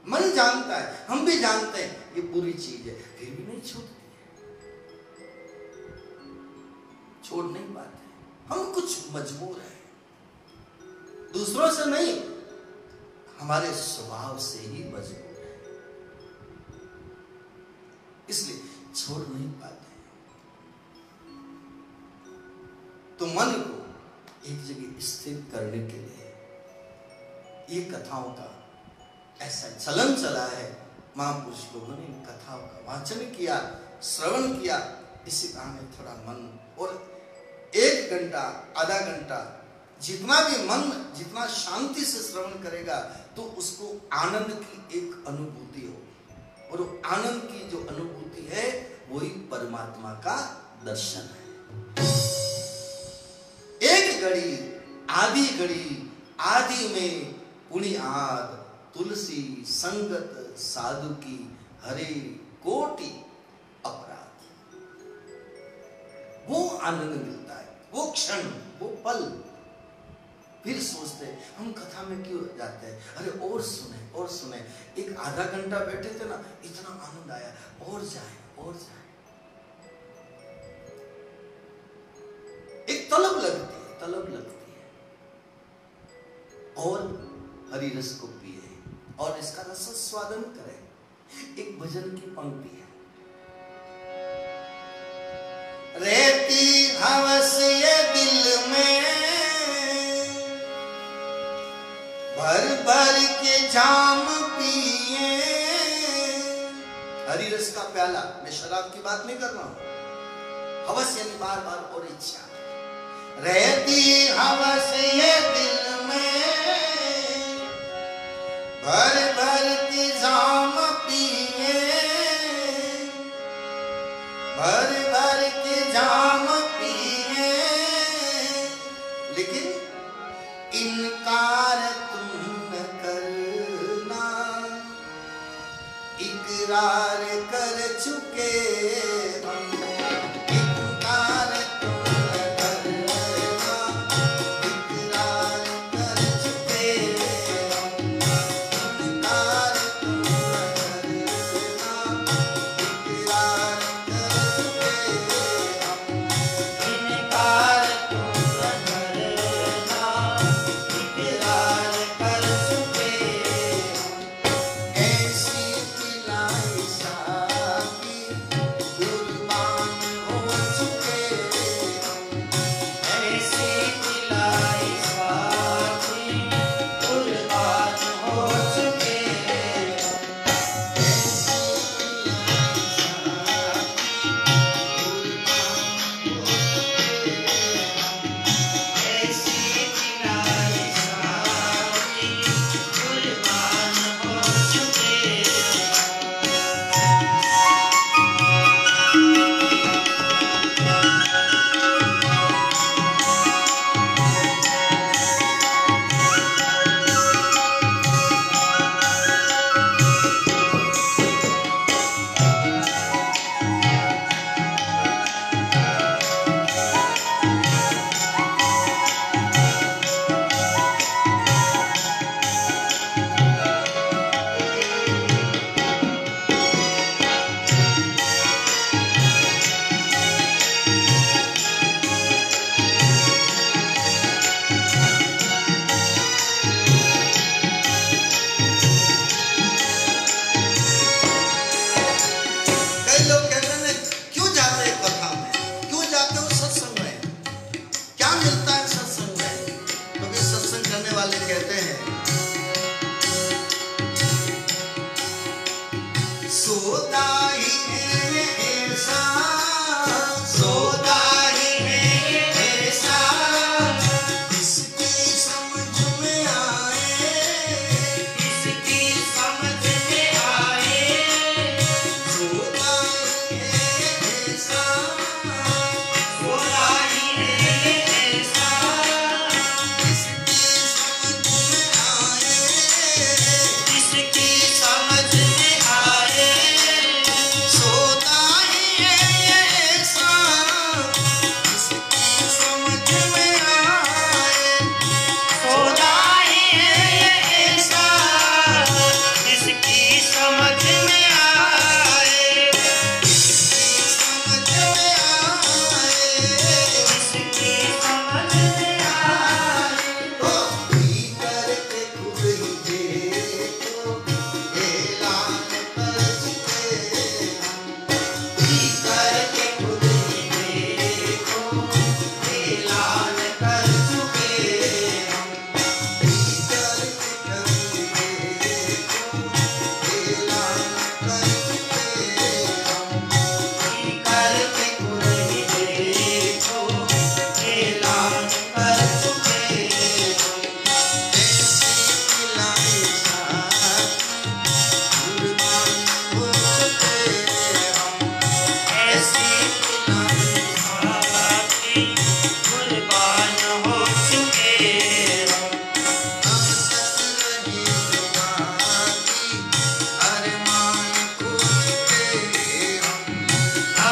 मन जानता है, हम भी जानते हैं ये बुरी चीज है, फिर भी नहीं छूटती, छोड़ नहीं पाते। हम कुछ मजबूर हैं, दूसरों से नहीं, हमारे स्वभाव से ही मजबूर है, इसलिए छोड़ नहीं पाते। तो मन को एक जगह स्थिर करने के लिए ये कथाओं का ऐसा चलन चला है। महापुरुष लोगों ने इन कथाओं का वाचन किया, श्रवण किया, इसी बहाने थोड़ा मन, और 1 घंटा आधा घंटा जितना भी मन जितना शांति से श्रवण करेगा तो उसको आनंद की एक अनुभूति होगी, और वो आनंद की जो अनुभूति है वही परमात्मा का दर्शन है। 1 घड़ी आदि में पुण्याद तुलसी संगत साधु की हरे कोटि अपराध। वो आनंद मिलता है, वो क्षण, वो पल। फिर सोचते हम कथा में क्यों जाते हैं, अरे और सुने, एक आधा घंटा बैठे थे ना, इतना आनंद आया, और जाए। एक तलब लगती है और हरि रस को पिए और इसका रस स्वादन करें। एक भजन की पंक्ति है, रहती हवस ये दिल में, भर के जाम पिए। हरि रस का प्याला, मैं शराब की बात नहीं कर रहा हूं। हवस यानी बार और इच्छा। रहती हवस ये दिल में, भर के जाम पिए, भर के जाम पिए। लेकिन इनकार इकरार कर चुके हम, इकरार करना, इकरार कर चुके हम, इकरार करना, इकरार कर चुके हम, इनकार करना, इकरार कर चुके हम। ऐसी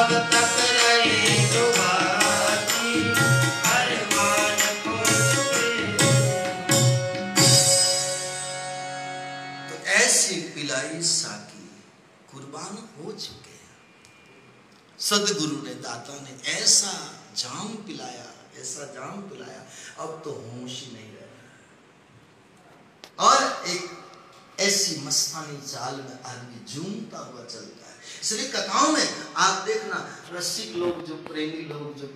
अब तक रही जो बाकी अरमान खो चुके। तो ऐसी पिलाई साकी कुर्बान हो चुके हैं। सदगुरु ने, दाता ने ऐसा जाम पिलाया, ऐसा जाम पिलाया, अब तो होश ही नहीं रहा। और एक ऐसी मस्तानी चाल में आदमी झूमता हुआ चलता है। इसलिए कथाओं में आप देखना, रसिक लोग, जो प्रेमी लोग, जो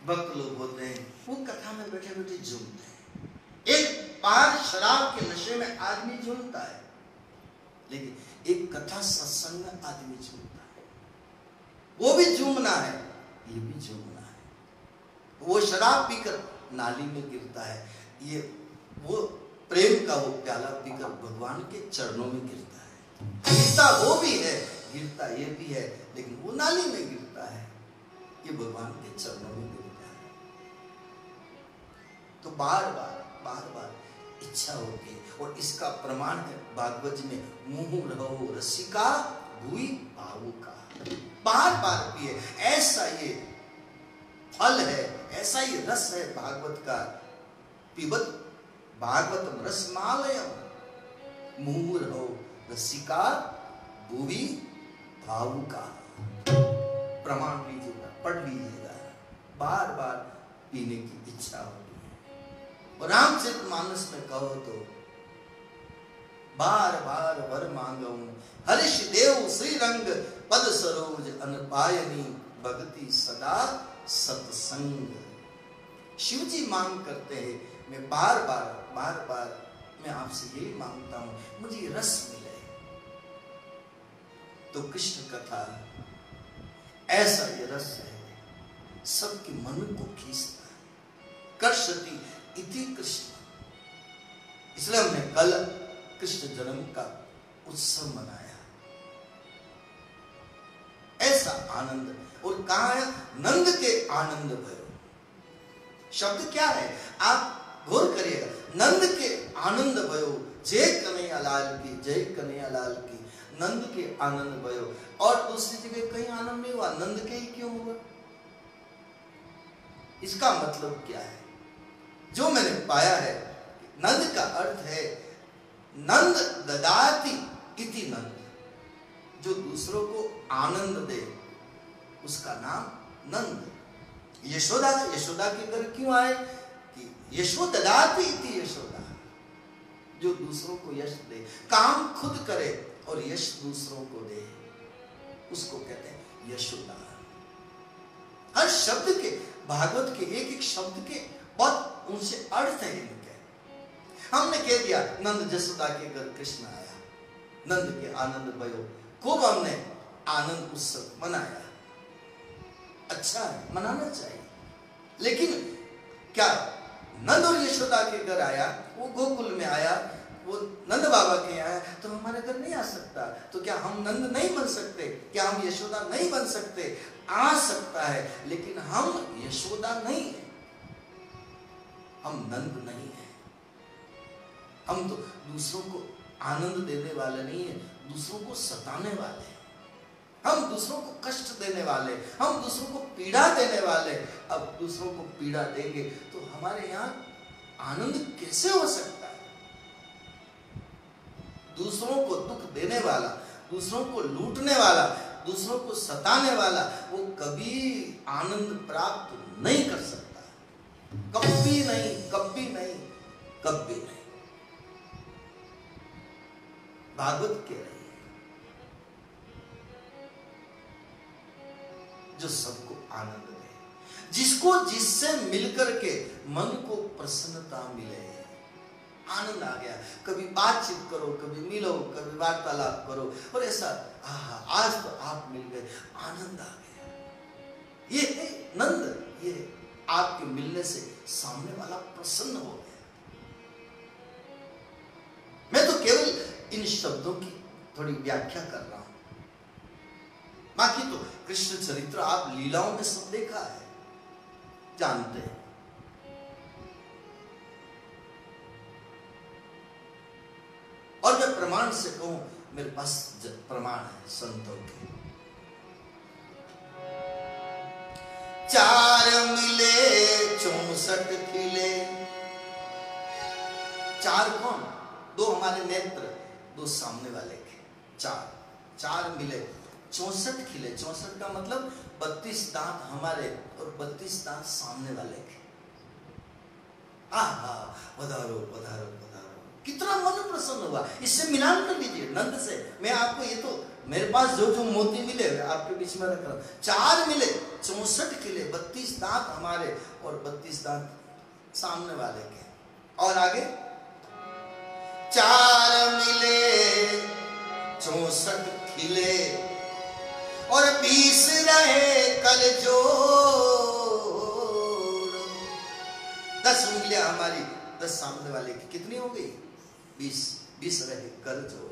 भक्त लोग होते हैं, वो कथा में बैठे बैठे झूमते हैं। एक बार शराब के नशे में आदमी झूमता है, लेकिन एक कथा सत्संग में आदमी झूमता है। वो भी झूमना है, ये भी झूमना है। वो शराब पीकर नाली में गिरता है, ये वो प्रेम का वो प्याला पीकर भगवान के चरणों में गिरता है। गिरता वो भी है, गिरता ये भी है, लेकिन वो नाली में गिरता है, ये भगवान के चरणों में गिरता है। तो बार बार इच्छा होती है। और इसका प्रमाण है भागवत में, मुँह रहो रसिका भूई भावु का। बार बार पिए, ऐसा ये फल है, ऐसा ही रस है भागवत का। पिबत भागवतम रसमालयम मुहुः रहो रसिका भुवि भावुका। प्रमाण लीजिएगा, पढ़ लीजिएगा, बार बार पीने की इच्छा होती है। और रामचरितमानस में कहो तो बार बार वर मांगऊं हर्ष देव श्रीरंग पद सरोज अनपायनी भक्ति सदा सत्संग। शिव जी मांग करते हैं, मैं बार बार मैं आपसे यही मांगता हूं, मुझे रस मिले। तो कृष्ण कथा ऐसा ये रस है, सबके मन को खींचता है। कर्षति इति कृष्ण। इसलिए हमने कल कृष्ण जन्म का उत्सव मनाया। ऐसा आनंद, और कहा है नंद के आनंद भयो। शब्द क्या है, आप गौर करिएगा। नंद के आनंद भयो, जय कन्हैया लाल की, जय कन्हैया लाल की। नंद के आनंद भयो, और दूसरी जगह कहीं आनंद नहीं हुआ, नंद के ही क्यों हुआ? इसका मतलब क्या है? जो मैंने पाया है, नंद का अर्थ है नंद ददाति इति नंद, जो दूसरों को आनंद दे उसका नाम नंद। यशोदा के घर क्यों आए कि यशोददाति इति यशोदा, जो दूसरों को यश दे, काम खुद करे और यश दूसरों को दे, उसको कहते हैं यशोदा। हर शब्द के, भागवत के एक एक शब्द के बहुत ऊंचे अर्थ है इनके। हमने कह दिया नंद जसोदा के घर कृष्ण आया, नंद के आनंद भयो, खूब हमने आनंद उत्सव मनाया। अच्छा है, मनाना चाहिए, लेकिन क्या नंद और यशोदा के घर आया, वो गोकुल में आया, वो नंद बाबा के आया, तो हमारे घर नहीं आ सकता? तो क्या हम नंद नहीं बन सकते? क्या हम यशोदा नहीं बन सकते? आ सकता है, लेकिन हम यशोदा नहीं है, हम नंद नहीं है। हम तो दूसरों को आनंद देने वाले नहीं है, दूसरों को सताने वाले हैं। हम दूसरों को कष्ट देने वाले, हम दूसरों को पीड़ा देने वाले। अब दूसरों को पीड़ा देंगे तो हमारे यहाँ आनंद कैसे हो सकता है? दूसरों को दुख देने वाला, दूसरों को लूटने वाला, दूसरों को सताने वाला, वो कभी आनंद प्राप्त नहीं कर सकता। कभी नहीं, कभी नहीं, कभी नहीं। भागवत कह रही है, जो सबको आनंद दे, जिसको जिससे मिलकर के मन को प्रसन्नता मिले। आनंद आ गया, कभी बातचीत करो, कभी मिलो, कभी वार्तालाप करो, और ऐसा आज तो आप मिल गए, आनंद आ गया। ये है नंद, ये आपके मिलने से सामने वाला प्रसन्न हो गया। मैं तो केवल इन शब्दों की थोड़ी व्याख्या कर रहा हूं, बाकी तो कृष्ण चरित्र आप लीलाओं में सब देखा है, जानते हैं। और मैं प्रमाण से कहूं, मेरे पास प्रमाण है संतों के। चार मिले 64 खिले। चार कौन? दो हमारे नेत्र, दो सामने वाले के। चार मिले 64 खिले। 64 का मतलब 32 दांत हमारे और 32 दांत सामने वाले के। आहा, पधारो पधारो पधारो, कितना मन प्रसन्न हुआ। इससे मिलान कर लीजिए नंद से। मैं आपको ये तो मेरे पास जो जो मोती मिले आपके बीच में रख रहा हूं। 4 मिले 64 खिले, 32 दांत हमारे और 32 दांत सामने वाले के। और आगे 4 मिले 64 खिले और 20 रहे कर जोड़। 10 उंगलियां हमारी 10 सामने वाले की, कितनी हो गई? 20 रहे कर जोड़।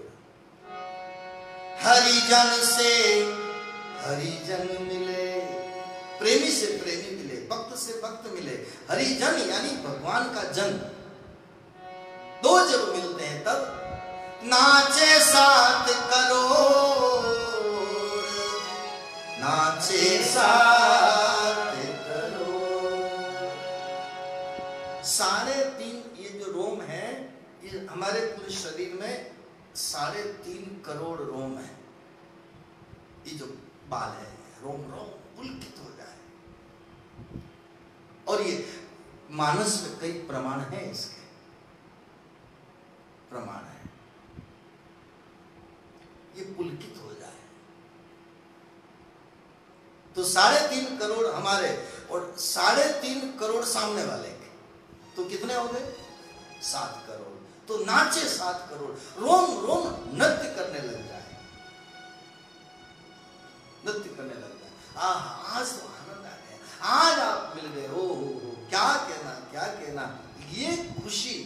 हरिजन से हरिजन मिले, प्रेमी से प्रेमी मिले, भक्त से भक्त मिले। हरिजन यानी भगवान का जन। दो जब मिलते हैं तब नाचे 7 करोड़, नाचे 7 करोड़। 3.5 ये जो रोम है, ये हमारे पूरे शरीर में 3.5 करोड़ रोम है। ये जो बाल है, रोम पुलकित हो जाए। और ये मानस में कई प्रमाण है, इसके प्रमाण है, ये पुलकित हो जाए। तो 3.5 करोड़ हमारे और 3.5 करोड़ सामने वाले के, तो कितने हो गए? 7 करोड़। तो नाचे 7 करोड़, रोम रोम नृत्य करने लग जाए, नृत्य करने लग जाए। आज तो आनंद आ गया, आज आप मिल गए। ओ क्या कहना, क्या कहना। ये खुशी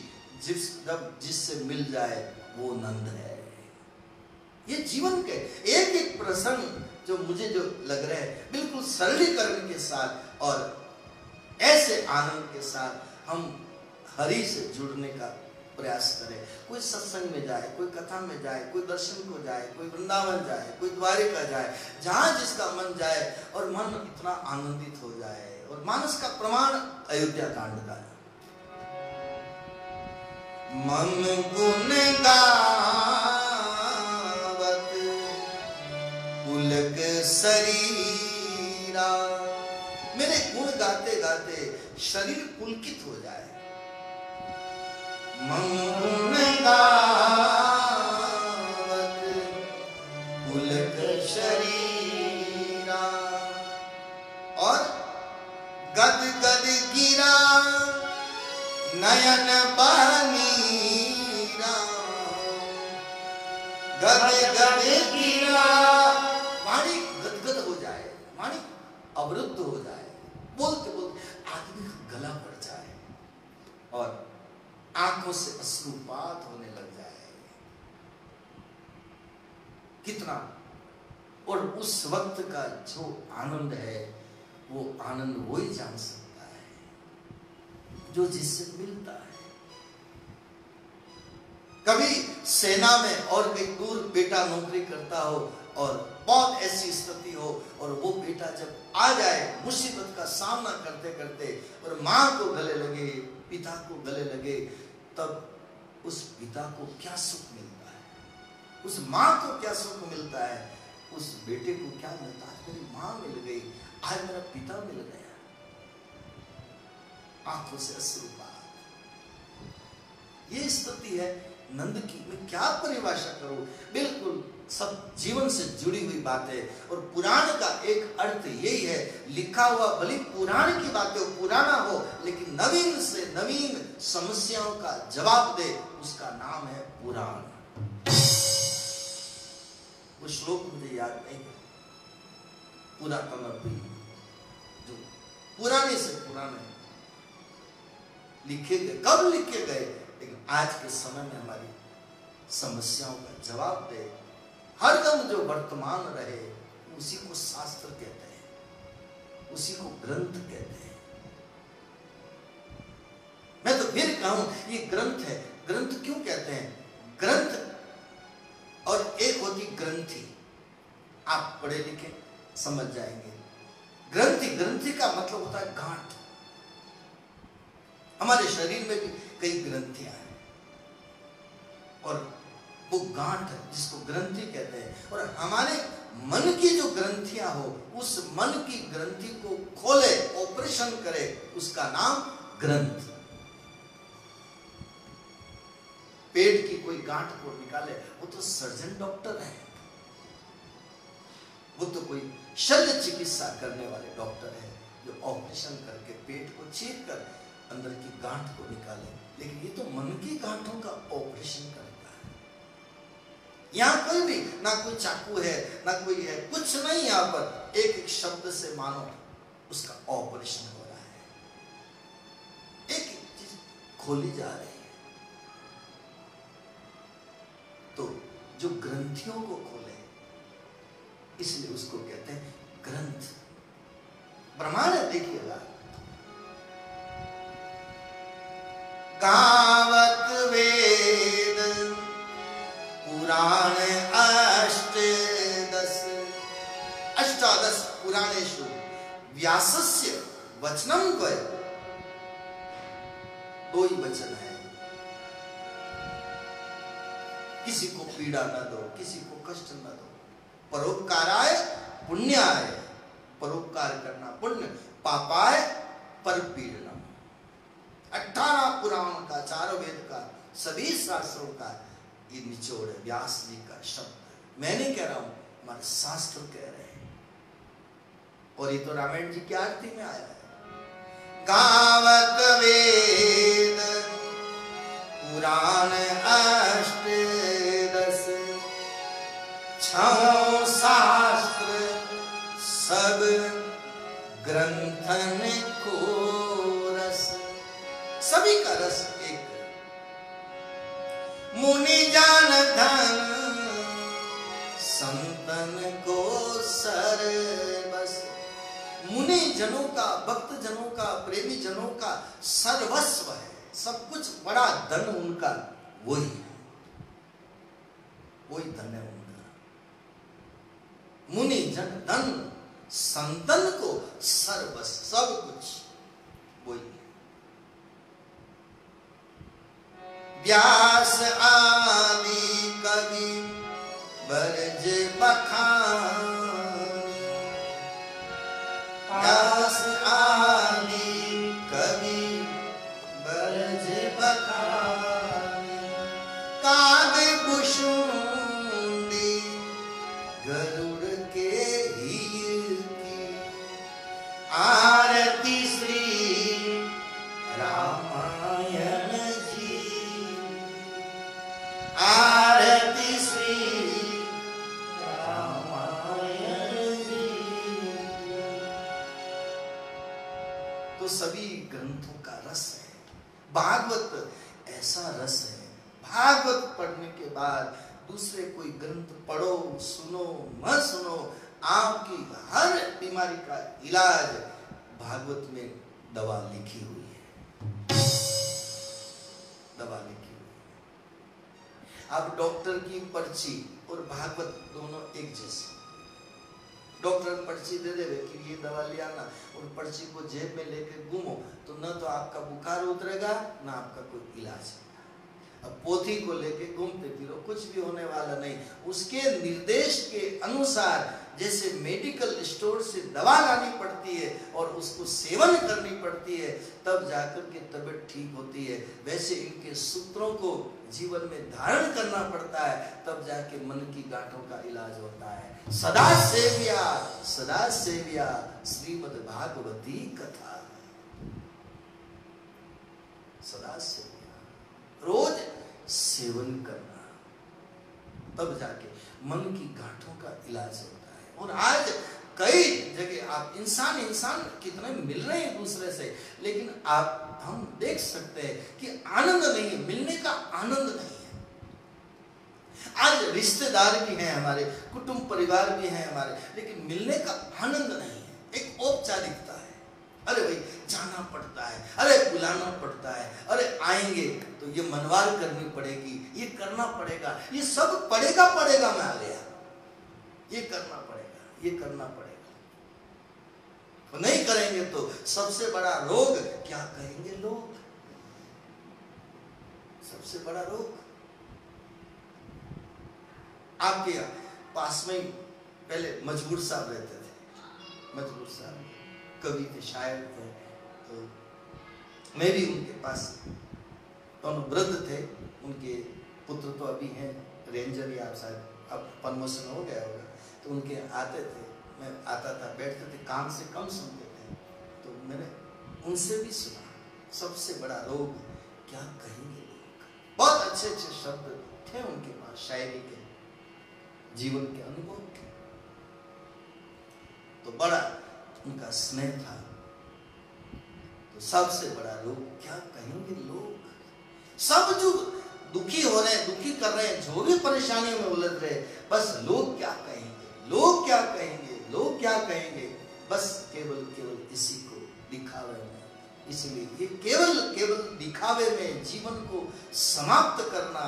जिससे मिल जाए वो नंद है। ये जीवन के एक एक प्रसंग जो मुझे जो लग रहे हैं, बिल्कुल सरलीकरण के साथ और ऐसे आनंद के साथ हम हरि से जुड़ने का प्रयास करें। कोई सत्संग में जाए, कोई कथा में जाए, कोई दर्शन को जाए, कोई वृंदावन जाए, कोई द्वारिका जाए, जहां जिसका मन जाए और मन इतना आनंदित हो जाए। और मानस का प्रमाण अयोध्या कांड का है। मन गुण गावत पुलक शरीरा, मेरे गुण गाते गाते शरीर पुलकित हो जाए। मन गुण गावत पुलक शरीरा और गद गद गिरा नयन बहनीरा। गद गद गिरा, वाणी गदगद हो जाए, वाणी अवरुद्ध हो जाए, बोलते बोलते आदमी का गला बढ़ जाए और आंखों से अश्रुपात होने लग जाए। कितना, और उस वक्त का जो आनंद है वो आनंद वो ही जान सकता है जो जिससे मिलता है। कभी सेना में और कहीं दूर बेटा नौकरी करता हो और बहुत ऐसी स्थिति हो और वो बेटा जब आ जाए मुसीबत का सामना करते करते और मां को गले लगे, पिता को गले लगे, तब उस पिता को क्या सुख मिलता है, उस मां को क्या सुख मिलता है, उस बेटे को क्या मिलता है। आज मेरी मां मिल गई, आज मेरा पिता मिल गया। आंखों से अश्रुपात, ये स्थिति है नंद की। मैं क्या परिभाषा करूं, बिल्कुल सब जीवन से जुड़ी हुई बात है। और पुराण का एक अर्थ यही है, लिखा हुआ भले पुराण की बातें हो, पुराना हो, लेकिन नवीन से नवीन समस्याओं का जवाब दे, उसका नाम है पुराण। वो श्लोक मुझे याद नहीं है, पुरातनपि, जो पुराने से पुराने लिखे गए, कब लिखे गए, लेकिन आज के समय में हमारी समस्याओं का जवाब दे। हरदम जो वर्तमान रहे उसी को शास्त्र कहते हैं, उसी को ग्रंथ कहते हैं। मैं तो फिर कहूं ये ग्रंथ है। ग्रंथ क्यों कहते हैं? ग्रंथ और एक होती ग्रंथि, आप पढ़े लिखे समझ जाएंगे। ग्रंथि ग्रंथि का मतलब होता है गांठ। हमारे शरीर में भी कई ग्रंथियां हैं और वो गांठ है जिसको ग्रंथि कहते हैं। और हमारे मन की जो ग्रंथियां हो, उस मन की ग्रंथि को खोले, ऑपरेशन करे, उसका नाम ग्रंथ। पेट की कोई गांठ को निकाले, वो तो सर्जन डॉक्टर है, वो तो कोई शल्य चिकित्सा करने वाले डॉक्टर है जो ऑपरेशन करके पेट को चीर कर अंदर की गांठ को निकाले। लेकिन ये तो मन की गांठों का ऑपरेशन करता है। यहां कोई भी, ना कोई चाकू है ना कोई है, कुछ नहीं। यहां पर एक एक शब्द से मानो उसका ऑपरेशन हो रहा है, एक एक चीज खोली जा रही है। तो जो ग्रंथियों को खोले, इसलिए उसको कहते हैं ग्रंथ। प्रमाण है, देखिएगा, गावत वेद पुराण अष्टादश पुराणेषु व्यासस्य वचनम द्वय। दो ही वचन है, किसी को पीड़ा न दो, किसी को कष्ट न दो। परोपकाराय पुण्याय, परोपकार करना पुण्य, पापाय परपीड़नम। 18 पुराण का, 4 वेद का, सभी शास्त्रों का ये निचोड़ है, व्यास जी का शब्द। मैं नहीं कह रहा हूं, हमारे शास्त्र कह रहे हैं। और ये तो रामायण जी की आरती में आया है। गावत वेद पुराण अष्टादश, 6 शास्त्र सब ग्रंथन को रस। सभी का रस एक। मुनि जान धन संतन को सर्वस। मुनि जनों का, भक्त जनों का, प्रेमी जनों का सर्वस्व है, सब कुछ बड़ा धन उनका वही है, वही धन है उनका। मुनि जन धन, संतन को सर्वस्व, सब कुछ वही है। व्यास आदि कवि बरज बखान, व्यास आदि कवि बरज बखान। काव्य कुसुंडी गरुड़ के हीर की, आरती श्री रामायण जी, आरती श्री रामायण जी। तो सभी ग्रंथों का रस है। भागवत ऐसा रस है, भागवत पढ़ने के बाद दूसरे कोई ग्रंथ पढ़ो, सुनो, मत सुनो, आपकी हर बीमारी का इलाज भागवत में दवा लिखी हुई है, दवा लिखी हुई है। अब डॉक्टर की पर्ची और भागवत दोनों एक जैसे। डॉक्टर पर्ची दे देवे कि ये दवा ले आना, और पर्ची को जेब में लेके घूमो, तो न तो आपका बुखार उतरेगा ना आपका कोई इलाज। अब पोथी को लेके घूमते फिरो, कुछ भी होने वाला नहीं। उसके निर्देश के अनुसार जैसे मेडिकल स्टोर से दवा लानी पड़ती है और उसको सेवन करनी पड़ती है, तब जाकर के तबीयत ठीक होती है, वैसे इनके सूत्रों को जीवन में धारण करना पड़ता है, तब जाके मन की गांठों का इलाज होता है। सदा सेव्या श्रीमद् भागवती कथा, सदा सेव्या, रोज सेवन करना, तब जाके मन की गांठों का इलाज होता है। और आज कई जगह आप इंसान कितने मिल रहे हैं दूसरे से, लेकिन हम देख सकते हैं कि आनंद नहीं है, मिलने का आनंद नहीं है। आज रिश्तेदार भी हैं हमारे, कुटुंब परिवार भी हैं हमारे, लेकिन मिलने का आनंद नहीं है, एक औपचारिकता है। अरे भाई जाना पड़ता है, अरे बुलाना पड़ता है, अरे आएंगे तो ये मनवार करनी पड़ेगी, ये करना पड़ेगा, ये सब पड़ेगा मैं आ गया, ये करना पड़ेगा, ये करना पड़ेगा। और नहीं करेंगे तो सबसे बड़ा रोग क्या कहेंगे लोग? सबसे बड़ा रोग। आपके पास में पहले मजबूर साहब रहते थे। मजबूर साहब कवि थे, शायर थे। तो मैं भी उनके पास, दोनों वृद्ध थे, उनके पुत्र तो अभी हैं रेंजर, या आप शायद अब प्रमोशन हो गया होगा, तो उनके आते थे, मैं आता था, बैठते थे, काम से कम सुनते थे। तो मैंने उनसे भी सुना, सबसे बड़ा रोग क्या कहेंगे लोग। बहुत अच्छे अच्छे शब्द थे उनके पास, शायरी के, जीवन के अनुभव के। तो बड़ा उनका स्नेह था। तो सबसे बड़ा रोग क्या कहेंगे लोग। सब जो दुखी हो रहे हैं, दुखी कर रहे हैं, जो भी परेशानियों में उलझ रहे, बस लोग क्या कहेंगे, लोग क्या कहेंगे, लोग क्या कहेंगे, बस केवल केवल इसी को दिखावे में। इसलिए ये केवल केवल दिखावे में जीवन को समाप्त करना,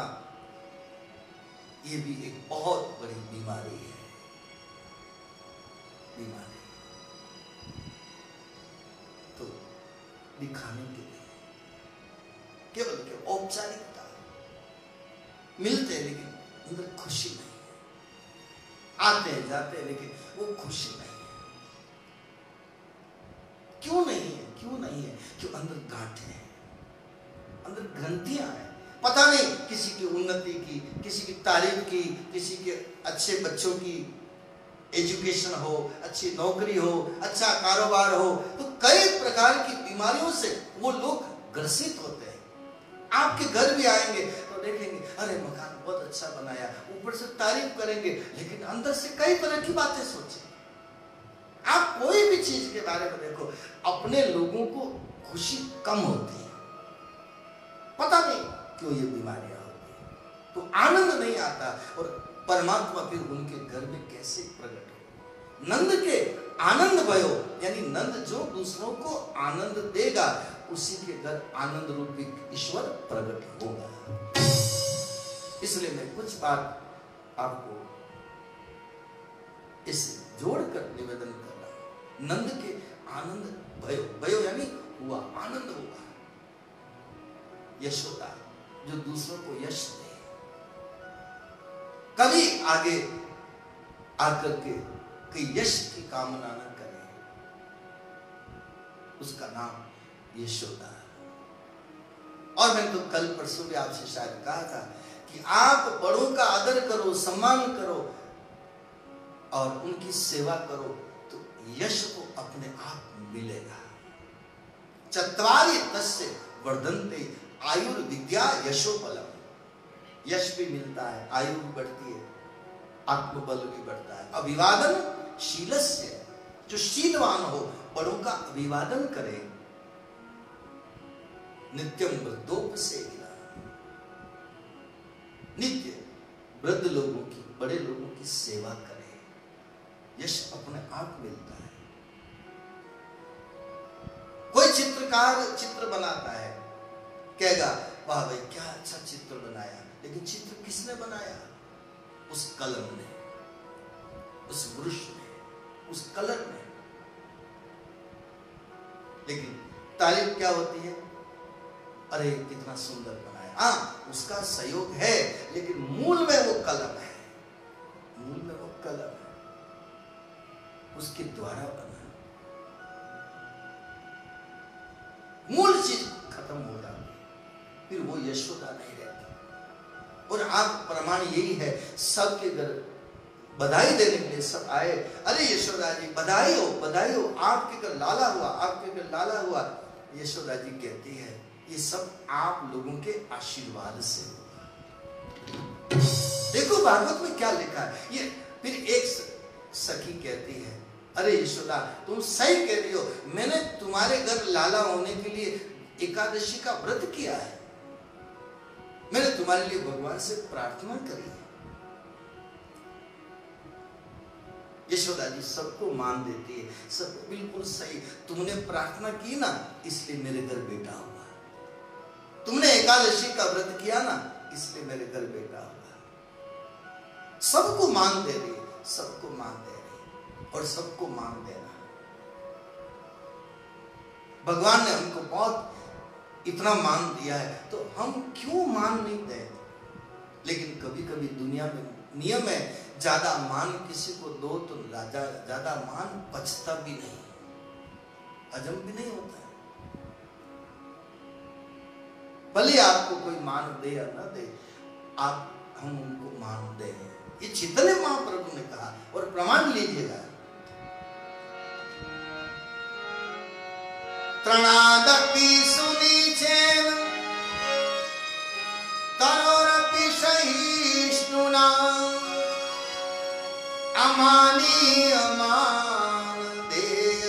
ये भी एक बहुत बड़ी बीमारी है। बीमारी तो दिखाने के लिए केवल केवल औपचारिकता, मिलते हैं लेकिन अंदर खुशी नहीं है, आते हैं जाते हैं लेकिन वो खुशी नहीं है। क्यों नहीं है? क्यों नहीं है? क्यों अंदर गांठें हैं, अंदर ग्रंथियां हैं। पता नहीं किसी की उन्नति की, किसी की तारीफ की, किसी के अच्छे बच्चों की एजुकेशन हो, अच्छी नौकरी हो, अच्छा कारोबार हो, तो कई प्रकार की बीमारियों से वो लोग ग्रसित होते हैं। आपके घर भी आएंगे तो देखेंगे, अरे मकान बहुत अच्छा बनाया, ऊपर से तारीफ करेंगे, लेकिन अंदर से कई तरह की बातें सोचेंगे। आप कोई भी चीज के बारे में देखो, अपने लोगों को खुशी कम होती है। पता नहीं क्यों ये बीमारियां होती है, तो आनंद नहीं आता। और परमात्मा फिर उनके घर में कैसे प्रकट हो। नंद के आनंद भयो, यानी नंद जो दूसरों को आनंद देगा, उसी के घर आनंद रूपी ईश्वर प्रकट होगा। इसलिए मैं कुछ बात आपको इस जोड़कर निवेदन कर रहा हूं। नंद के आनंद भयो, भयो यानी हुआ, आनंद हुआ। यशोदा जो दूसरों को यश दे, कभी आगे आकर के कोई यश की कामना न करे, उसका नाम यशोदा। और मैंने तो कल परसों भी आपसे शायद कहा था कि आप बड़ों का आदर करो, सम्मान करो और उनकी सेवा करो, तो यश को अपने आप मिलेगा। चत्वारि तस्य वर्धन्ते आयुर्विद्या यशोबलम। यश भी मिलता है, आयु भी बढ़ती है, आत्मबल भी बढ़ता है। अभिवादन शीलस्य, जो शीलवान हो, बड़ों का अभिवादन करे। नित्यम वृद्धोपसेविना, नित्य वृद्ध लोगों की, बड़े लोगों की सेवा करे। यश अपने आप मिलता है। कोई चित्रकार चित्र बनाता है, कहेगा वाह भाई क्या अच्छा चित्र बनाया, लेकिन चित्र किसने बनाया? उस कलम ने, उस ब्रश ने, उस कलर ने। लेकिन तारीफ क्या होती है? अरे कितना सुंदर बनाया। हाँ, उसका सहयोग है, लेकिन मूल में वो कलम है, मूल में वो कलम है, उसके द्वारा बना। मूल चीज खत्म हो जाती है, फिर वो यशोदा नहीं रहती। और आप प्रमाण यही है, सबके घर बधाई देने के लिए सब आए। अरे यशोदा जी बधाई हो, बधाई हो, आपके घर लाला हुआ, आपके घर लाला हुआ। यशोदा जी कहती है ये सब आप लोगों के आशीर्वाद से हुआ। देखो भागवत में क्या लिखा है। ये फिर एक सखी कहती है, अरे यशोदा तुम सही कह रही हो, मैंने तुम्हारे घर लाला होने के लिए एकादशी का व्रत किया है, मैंने तुम्हारे लिए भगवान से प्रार्थना करी है। यशोदा जी सबको मान देती है, सब बिल्कुल सही, तुमने प्रार्थना की ना इसलिए मेरे घर बेटा हुआ, तुमने एकादशी का व्रत किया ना इसलिए मेरे घर बेटा हुआ। सबको मान दे रही है, सबको मान दे रही है। और सबको मान देना, भगवान ने हमको बहुत इतना मान दिया है, तो हम क्यों मान नहीं दें? लेकिन कभी कभी दुनिया में नियम है, ज्यादा मान किसी को दो तो ज्यादा मान पचता भी नहीं, हजम भी नहीं होता है। भले आपको कोई मान दे या न दे, आप हम उनको मान दें, ये चैतन्य महाप्रभु ने कहा। और प्रमाण लीजिएगा, त्रणादपि सुनिचेन तरोरपि सहिष्णुना अमानी अमान देय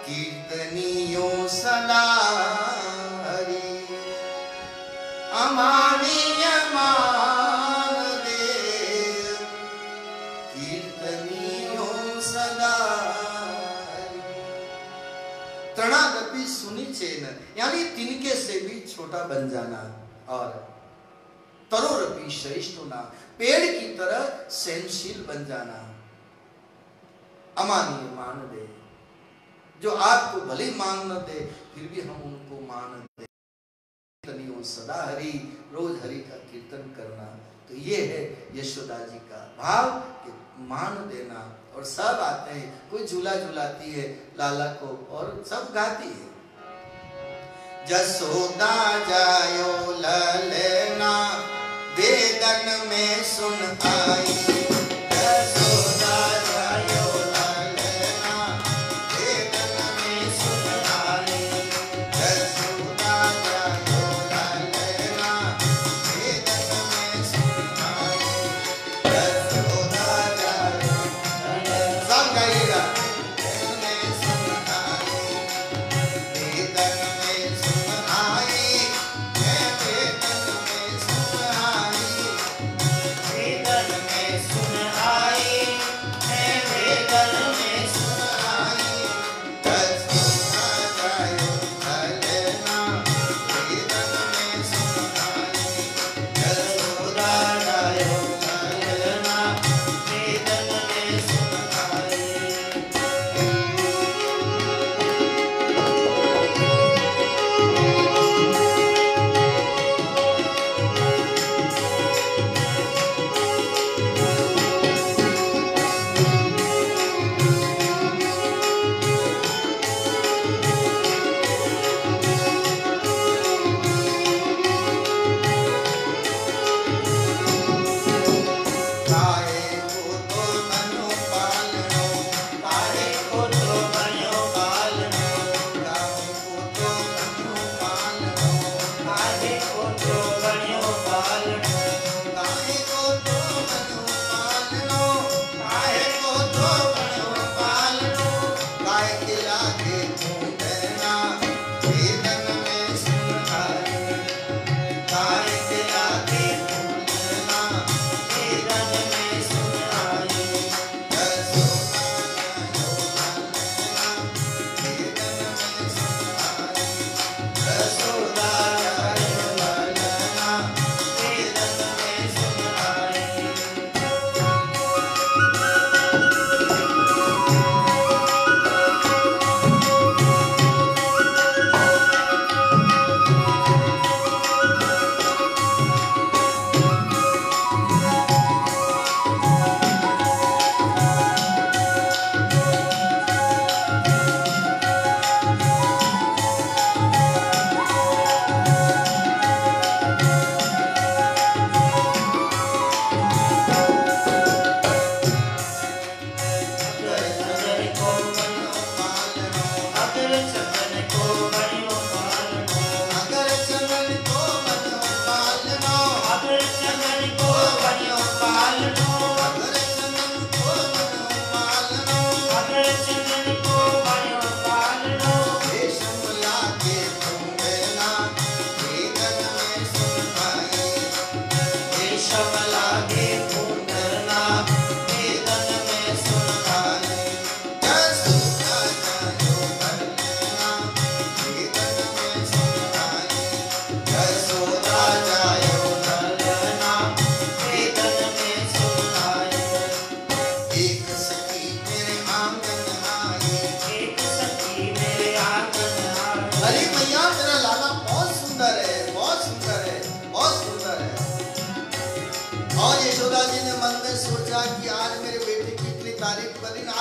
कीर्तनियो सदा हरि। अमानी अमान देय कीर्तनियो सदा हरि। त्रणादपि सुनिचेन, यानी तिनके से भी छोटा बन जाना, और तरोरपि सहिष्णुना, पेड़ की तरह सहनशील बन जाना। अमानीय मान दे, जो आपको भले मान न दे फिर भी हम उनको मान दे। कीर्तनियो सदा हरि, रोज हरि का कीर्तन करना। तो ये है यशोदा जी का भाव कि मान देना। और सब आते हैं, कोई झूला झुलाती है लाला को और सब गाती है, जसोदा जायो ललना वेदन में सुन आई। जसोदा जायो ललना वेदन में सुन आई। जसोदा जायो ललना वेदन में सुन आई। जसोदा जायो सब गाइएगा, में सुन आई, वेदन में सुन आई, वेदन में सुन आई, वेदन में सुन आई, वेदन में सुन आई। जसोदा जायो ललना वेदन में सुन आई। जसोदा जायो ललना वेदन में सुन आई। काहे को तो मनो पालनो, काहे को तो मनो पालनो, काहे को तो मनो पालनो, काहे को तो मनो पालनो, काहे को तो मनो पालनो, काहे को तो मनो पालनो। काहे के लागे ढूंढना वेदन में सुन आई। काहे के लागे ढूंढना वेदन में सुन आई। जसोदा जायो ललना वेदन में सुन आई। जसोदा जायो ललना वेदन में सुन आई।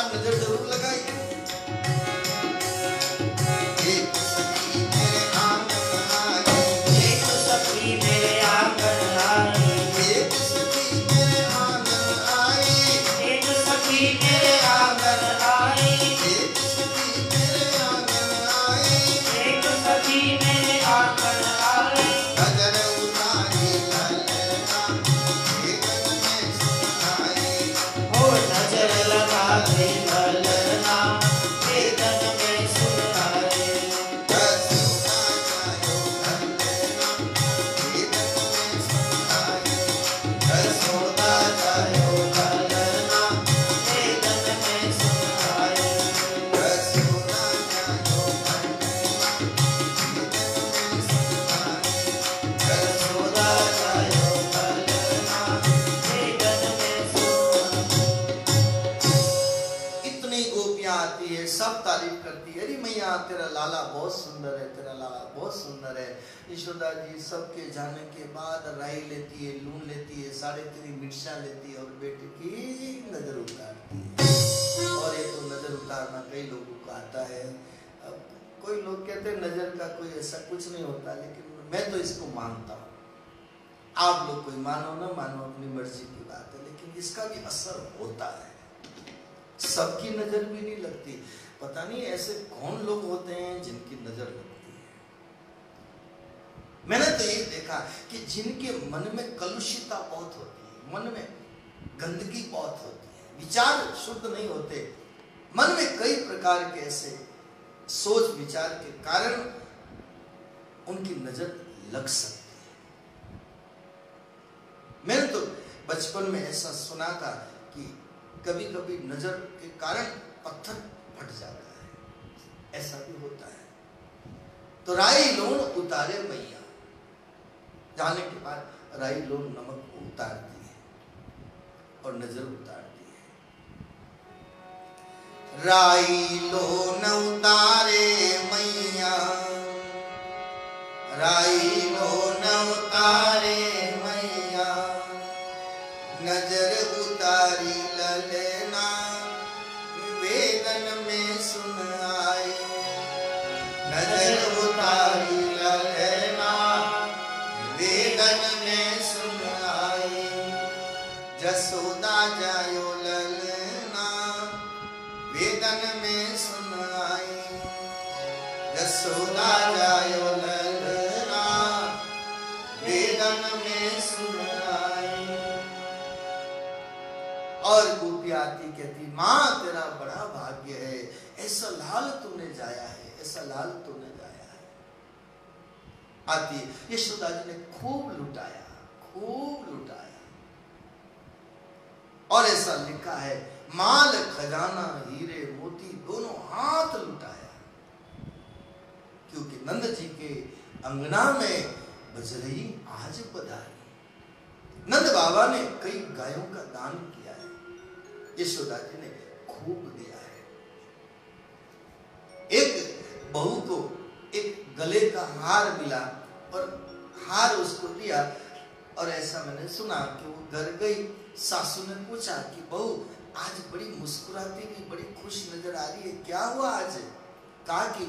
बार नजर जरूर लगाइए। एक सखी मेरे आंगन आई, एक सखी मेरे आंगन आई, एक सखी मेरे आंगन आई, एक सखी मेरे आंगन आई, एक सखी मेरे आंगन आई, एक सखी मेरे आंगन आई। नजर उतारी ललना वेदन में सुनाई, हो नजर लगा के ललना वेदन में सुनाई। जसोदा जायो ललना वेदन में सुनाई, जसोदा जायो ललना वेदन में सुनाई। जसोदा जायो ललना वेदन में सुनाई, जसोदा जायो ललना वेदन में सुनाई। इतनी गोपियां आती है, सब तारीफ करती है, अरे मैया तेरा लाला बहुत सुंदर है, तेरा लाला बहुत सुंदर है। यशोदा जी सबके जाने के बाद राई लेती है, लून लेती है, 3.5 मिर्चा लेती है और बेटे की नजर उतारती है। और ये तो नजर उतारना कई लोगों को आता है। अब कोई लोग कहते हैं नजर का कोई ऐसा कुछ नहीं होता, लेकिन मैं तो इसको मानता हूँ। आप लोग कोई मानो ना मानो, अपनी मर्जी की बात है, लेकिन इसका भी असर होता है। सबकी नजर भी नहीं लगती। पता नहीं ऐसे कौन लोग होते हैं जिनकी नजर लगती है। मैंने तो ये देखा कि जिनके मन में कलुषिता बहुत होती है, मन में गंदगी बहुत होती है, विचार शुद्ध नहीं होते, मन में कई प्रकार के ऐसे सोच विचार के कारण उनकी नजर लग सकती है। मैंने तो बचपन में ऐसा सुना था कि कभी कभी नजर के कारण पत्थर फट जाता है, ऐसा भी होता है। तो राई लोन उतारे मैया, जाने के बाद राई लोन नमक को उतारती है और नजर उतारती है। राई लोन उतारे मैया, राई लोन उतारे मैया, नजर उतारी ललना वेदन में सुन आई, नजर उतारी ललना वेदन में सुन आई। जसोदा जायो ललना वेदन में सुन आई, जसोदा जायो ललना वेदन में सुन आई। और गोपी आती कहती, माँ तेरा बड़ा भाग्य है, ऐसा लाल तूने जाया है, ऐसा लाल तूने जाया है। आती यशोदा जी ने खूब लुटाया, खूब लुटाया। और ऐसा लिखा है, माल खजाना हीरे मोती दोनों हाथ लुटाया, क्योंकि नंद जी के अंगना में बजरई आज पधारी। नंद बाबा ने कई गायों का दान किया है, यशोदा जी ने खूब दिया है। एक बहू को एक गले का हार मिला और हार उसको दिया, और ऐसा मैंने सुना कि वो घर गई, सासू ने पूछा कि बहू आज बड़ी मुस्कुराती हुई, बड़ी खुश नजर आ रही है, क्या हुआ आज? कहा कि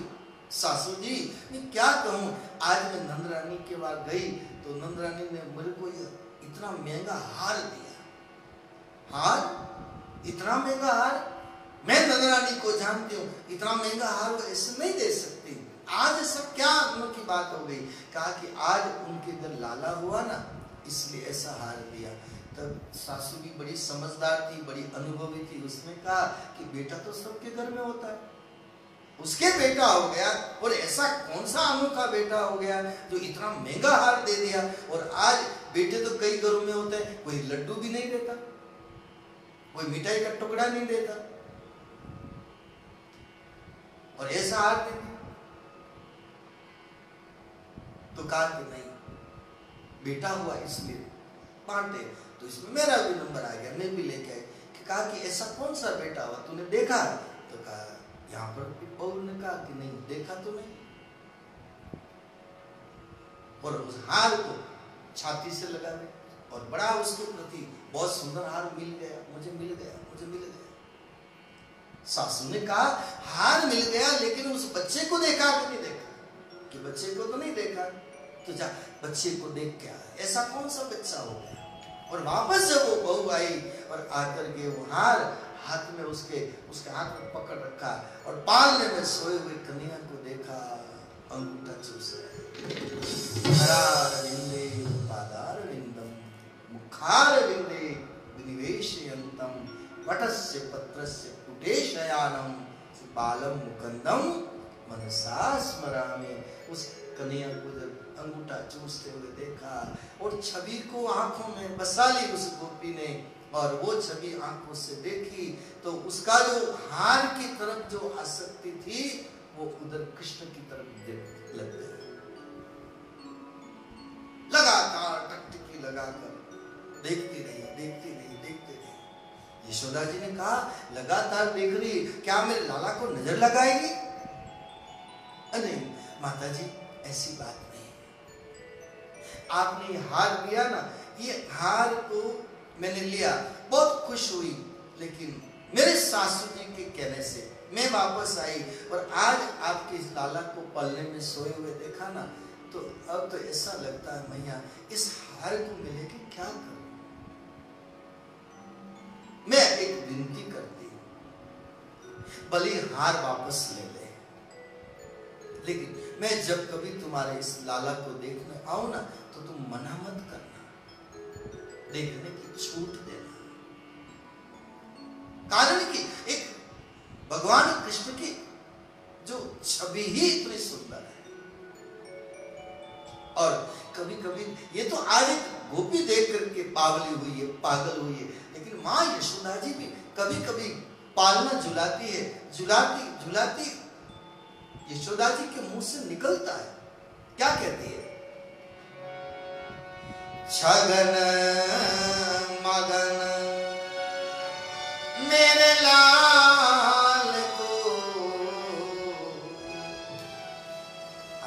सासू जी मैं क्या कहूँ, आज मैं नंदरानी के पास गई तो नंदरानी ने मेरे को इतना महंगा हार दिया। हार? इतना महंगा हार? मैं नंदरानी को जानती हूँ, इतना महंगा हार वो ऐसे नहीं दे सकती। आज सब क्या की बात हो गई? कहा कि आज उनके घर लाला हुआ ना, इसलिए ऐसा हार दिया। तब सासू भी बड़ी समझदार थी, बड़ी अनुभवी थी, उसने कहा कि बेटा तो सबके घर में होता है, उसके बेटा हो गया, और ऐसा कौन सा अनोखा बेटा हो गया जो इतना महंगा हार दे दिया। और आज बेटे तो कई घरों में होते हैं, कोई लड्डू भी नहीं देता, कोई मिठाई का टुकड़ा नहीं देता, और ऐसा हार दे दिया। तो कहा कि नहीं, बेटा हुआ इसलिए बांटे, तो इसमें मेरा भी नंबर आ गया, मैं भी लेके आई। कहा कि ऐसा कौन सा बेटा हुआ तूने देखा? तो कहा, यहाँ पर बहू ने कहा कि नहीं देखा तो नहीं, और उस हार को छाती से लगा दे, और बड़ा उसके प्रति बहुत सुंदर हार मिल गया, मुझे मिल गया, मुझे मिल गया। सासू ने कहा हार मिल गया, लेकिन उस बच्चे को देखा कि नहीं देखा? कि बच्चे को तो नहीं देखा, तो जा बच्चे को देख के आया, ऐसा कौन सा बच्चा हो गया। और वापस जब वो बहू आई और आकर के वो हार हाथ में उसके हाथ में पकड़ रखा और पालने में सोए हुए कन्या को देखा, अंगूठा चूस रहे। हरारविंदे पादारविंदम मुखारविंदे विनिवेशयन्तम वटस्य पत्रस्य कुटेशयानम बालम मुकंदम मनसा स्मरामि। उस कन्या को जब अंगूठा चूसते हुए देखा और छवि को आंखों में बसा ली उस गोपी ने, और वो छवि आंखों से देखी तो उसका जो हार की तरफ जो आसक्ति थी वो उधर कृष्ण की तरफ लग गई। लगातार टकटकी लगाकर देखती रही। यशोदा जी ने कहा लगातार देख रही, क्या मेरे लाला को नजर लगाएगी? नहीं माता जी, ऐसी बात नहीं। आपने ये हार दिया ना, ये हार को मैंने लिया, बहुत खुश हुई, लेकिन मेरे सासू जी के कहने से मैं वापस आई और आज आपके इस लाला को पलने में सोए हुए देखा ना, तो अब तो ऐसा लगता है मैया इस हार को मिले कि क्या करूं। मैं एक विनती करती हूं, भले हार वापस ले ले, लेकिन मैं जब कभी तुम्हारे इस लाला को देखने आऊं ना तो तुम मना मत करना, देखने की छूट देना। कारण कि एक भगवान कृष्ण की जो छवि ही इतनी सुंदर है, और कभी कभी ये तो आज एक गोपी देख करके पागल हुई है, लेकिन माँ यशोदा जी भी कभी कभी पालना झुलाती है, झुलाती यशोदा जी के मुंह से निकलता है, क्या कहती है? छगन मगन मेरे लाल को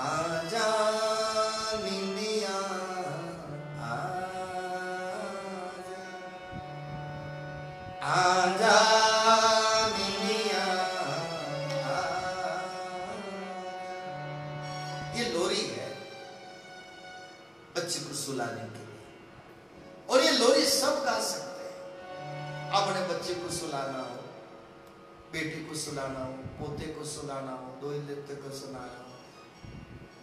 आजा निंदिया आजा निंदिया। ये लोरी है बच्चे को सुलाने के लिए, और ये लोरी सब गा सकते हैं। अपने बच्चे को सुलाना हो, बेटी को सुलाना हो, पोते को सुलाना हो, दोहिते को सुलाना हो,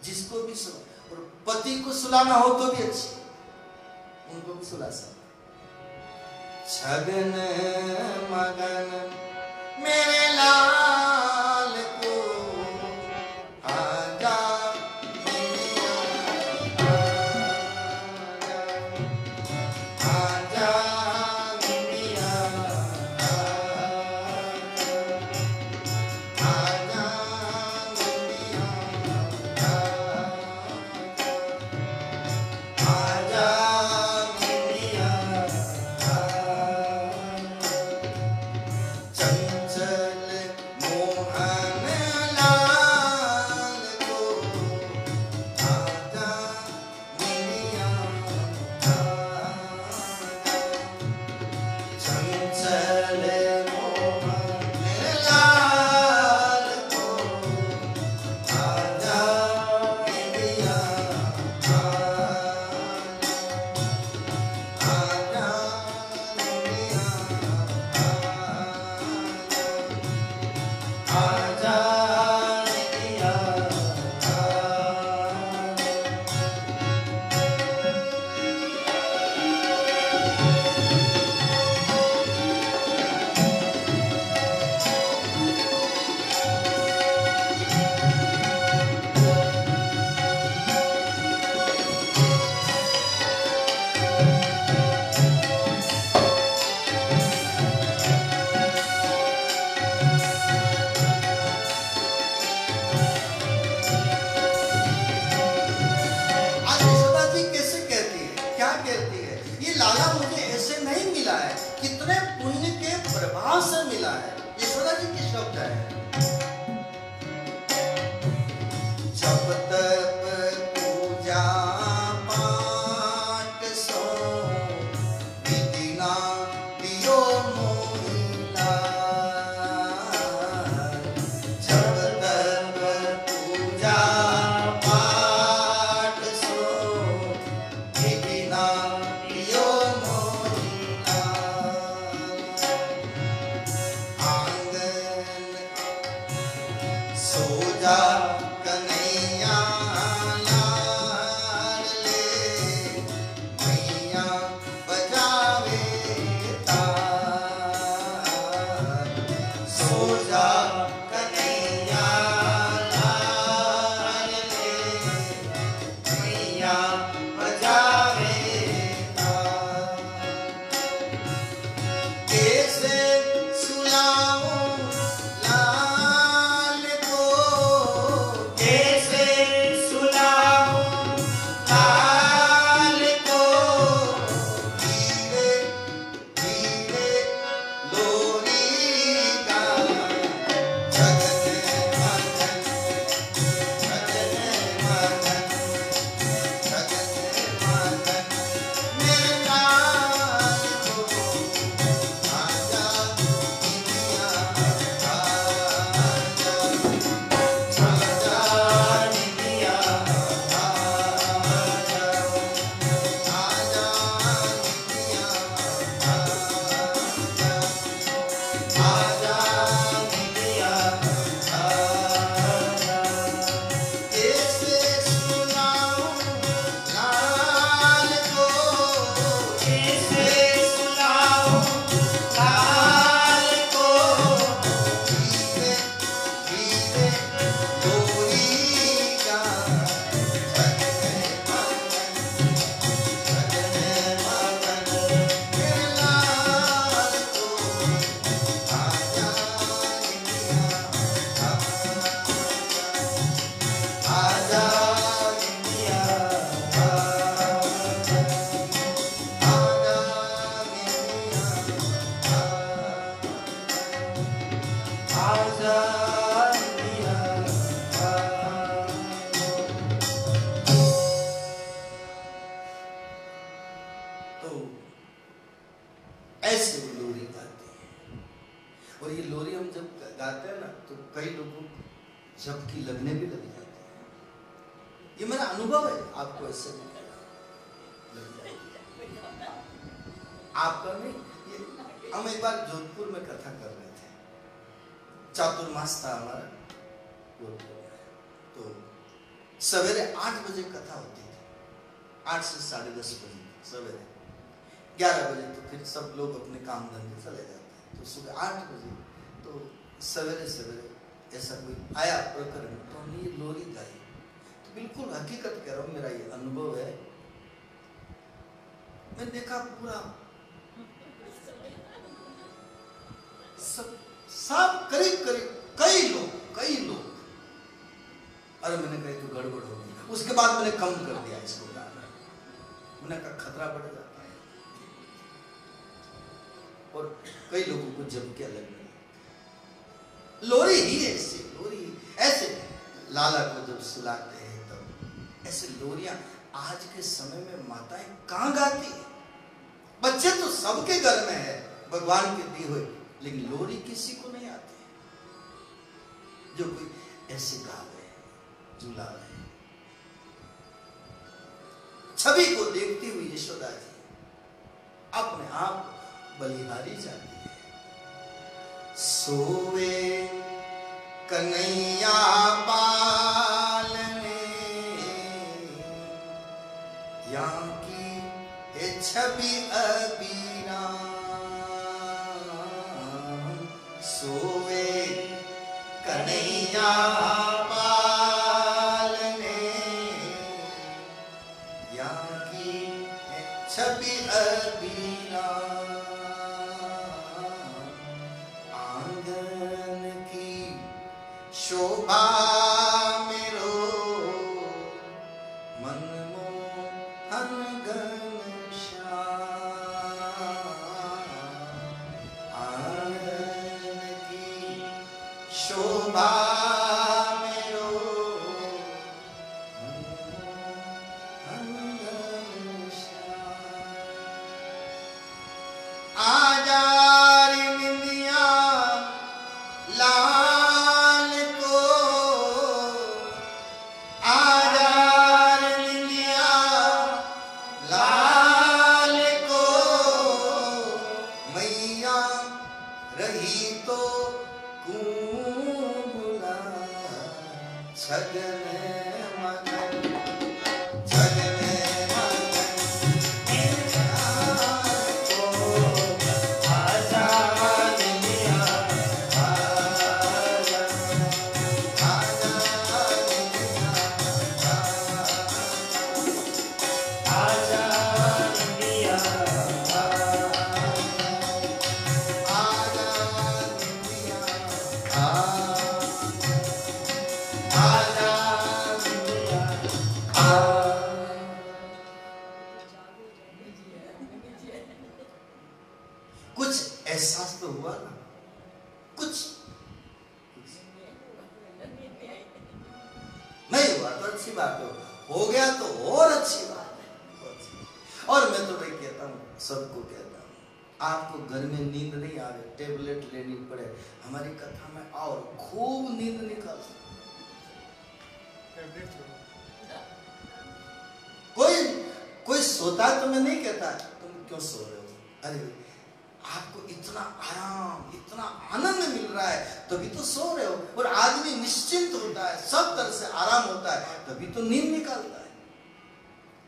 जिसको भी सुना, और पति को सुलाना हो तो भी अच्छी, उनको भी सुला सकते। छगन मगन मेरे लाल को आजा जा कन्हैया लाडले, मैया बजावे तार। सो जा कन्हैया लाडले, मैया बजावे तार। कैसे सुलाऊं लाल को, कैसे सुलाऊं लाल को, धीरे धीरे लोरी का जगन मगन, जगन मगन, जगन मगन। मेरे लाल को आजा इंडिया, आजा आजा इंडिया, आजा आजा इंडिया, आजा इंडिया, आजा। कैसे सुनाऊं लाल को, कैसे सुनाऊं लाल को, धीरे धीरे लोरी का जगन मगन, जगन मगन। मेरे लाल को आजा इंडिया, आजा इंडिया, आजा आजा इंडिया। तो ऐसे वो लोरी गाते हैं। और ये लोरी हम जब गाते हैं ना, तो कई लोगों को झपकी लगने भी लग जाती है। ये मेरा अनुभव है, आपको ऐसे नहीं कहना, लग जाएगी। आपका नहीं। ये हम एक बार जोधपुर में कथा कर रहे थे, चातुर्मास था हमारा जोधपुर में। तो सवेरे 8 बजे कथा होती थी, 8 से 10:30 बजे सवेरे। 11 बजे तो फिर सब लोग अपने काम धंधे चले जाते हैं। तो सुबह 8 बजे तो सवेरे सवेरे ऐसा कोई आया प्रकरण, तो हमने ये लोरी गाई। तो बिल्कुल हकीकत कह रहा हूँ, मेरा ये अनुभव है। मैंने देखा पूरा सब करीब करीब कई लोग। अरे मैंने कहा तो गड़बड़ हो गई। उसके बाद मैंने कम कर दिया इसको गाना। मैंने कहा खतरा बढ़ जाता है। और कई लोगों को झपकियां लगने लगी। लोरी ही ऐसी, लोरी ऐसे लाला को जब सुलाते हैं तब ऐसे लोरियां आज के समय में माताएं कहां गाती है? बच्चे तो सबके घर में है, भगवान के दी हुए, लेकिन लोरी किसी को नहीं आती जो कोई ऐसे गावे, झुलावे। छवि को देखती हुई यशोदा जी अपने आप बलिहारी जाती है। सोवे कन्हैया पालने, यहाँ की है छवि अबीराम। सोवे कन्हैया पालने, यहाँ की है छवि अबीराम। आंगन की शोभा छगने मगन, छगने मगन, को आजाद लिया, आजाद लिया, कुछ एहसास तो हुआ ना, कुछ नहीं हुआ तो अच्छी बात हो गया तो और अच्छी बात है। और मैं तो भाई कहता हूँ, सबको कहता हूँ, आपको घर में नींद नहीं आवे, टेबलेट लेनी पड़े, हमारी कथा में आओ, खूब नींद निकाल। कोई सोता है तो मैं नहीं कहता तुम क्यों सो रहे हो, अरे आपको इतना आराम, इतना आनंद मिल रहा है तभी तो सो रहे हो। और आदमी निश्चिंत होता है, सब तरह से आराम होता है, तभी तो नींद निकालता है।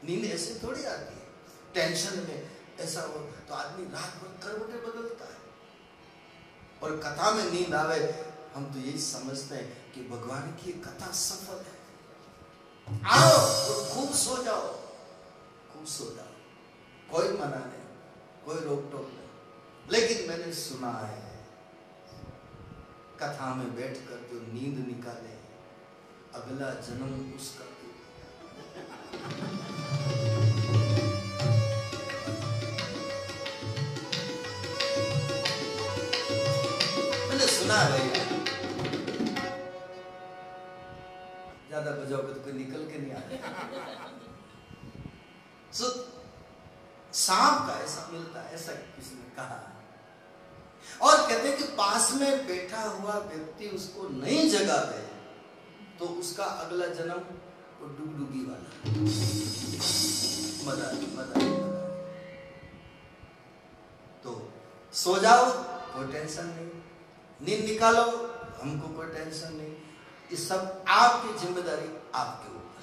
नींद ऐसे थोड़ी आती है, टेंशन में ऐसा हो तो आदमी रात भर करवटें बदलता है। और कथा में नींद आवे, हम तो यही समझते हैं कि भगवान की कथा सफल है। आओ और खूब सो जाओ, खूब सो जाओ, कोई मना नहीं, कोई रोक टोक नहीं। लेकिन मैंने सुना है कथा में बैठकर जो नींद निकाले, अगला जन्म उसका मैंने सुना है भैया। ज्यादा बजाओगे तो कोई निकल के नहीं आता। सांप का ऐसा मिलता है, ऐसा किसी ने कहा। और कहते हैं कि पास में बैठा हुआ व्यक्ति उसको नहीं जगावे तो उसका अगला जन्म वो डुगडुगी वाला, मदा। तो सो जाओ, कोई टेंशन नहीं, नींद निकालो, हमको कोई टेंशन नहीं। ये सब आपकी जिम्मेदारी, आपके ऊपर,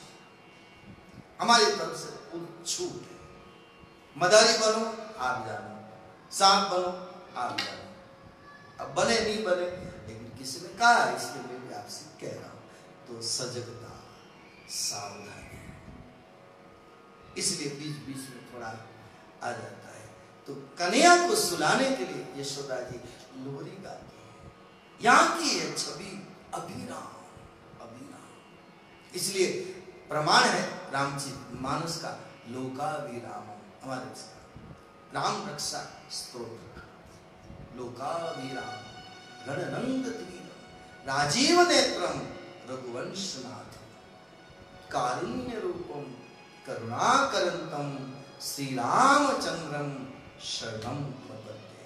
हमारी तरफ से छूट है। मदारी बनो आप जानो, सांप बनो आप जानो, अब बने नहीं बने, लेकिन किसी ने कहा, इसलिए मैं भी आपसे कह रहा हूं, तो सजगता, सावधानी, इसलिए बीच बीच में थोड़ा आ जाता है। तो कन्हैया को सुलाने के लिए यशोदा जी लोरी गाती है। यहाँ की है छवि अभिराम, अभिराम, इसलिए प्रमाण है रामचरितमानस का, लोकाभिराम, हमारे राम रक्षा स्तोत्र, लोकाभिराम रणरंग तीरम राजीव नेत्रम रघुवंशनाथ कारुण्य रूपम करुणाकरंतम श्री रामचंद्रम शरणम प्रपद्ये।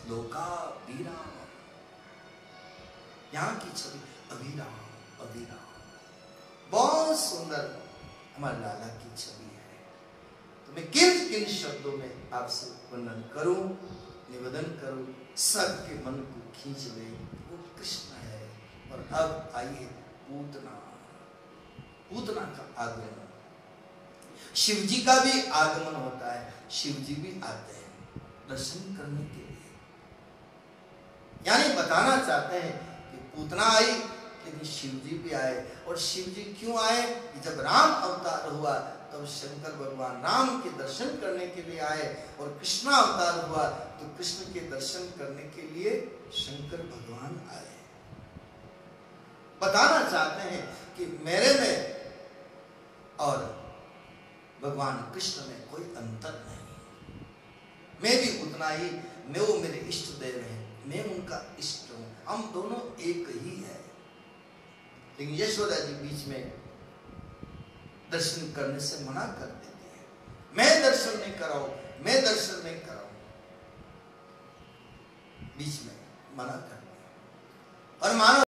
लोकाभिराम, यहाँ की छवि अभिराम, अभिराम, बहुत सुंदर हमारे लाला की छवि है। तो मैं किन किन शब्दों में आपसे वर्णन करूं, निवेदन करूं, सबके मन को खींच ले, वो कृष्ण है। और अब आइए पूतना, पूतना का आगमन, शिव जी का भी आगमन होता है, शिव जी भी आते हैं दर्शन करने के लिए। यानी बताना चाहते हैं कि पूतना आई, लेकिन शिव जी भी आए। और शिव जी क्यों आए? जब राम अवतार हुआ तब शंकर भगवान राम के दर्शन करने के लिए आए, और कृष्ण अवतार हुआ तो कृष्ण के दर्शन करने के लिए शंकर भगवान आए। बताना चाहते हैं कि मेरे में और भगवान कृष्ण में कोई अंतर नहीं, मैं भी उतना ही, मैं वो मेरे इष्ट देव हैं, मैं उनका इष्ट हूं, हम दोनों एक ही है। लेकिन यशोदा जी बीच में दर्शन करने से मना कर देती है, मैं दर्शन नहीं कराऊं, मैं दर्शन नहीं कराऊं, बीच में मना कर। और मानो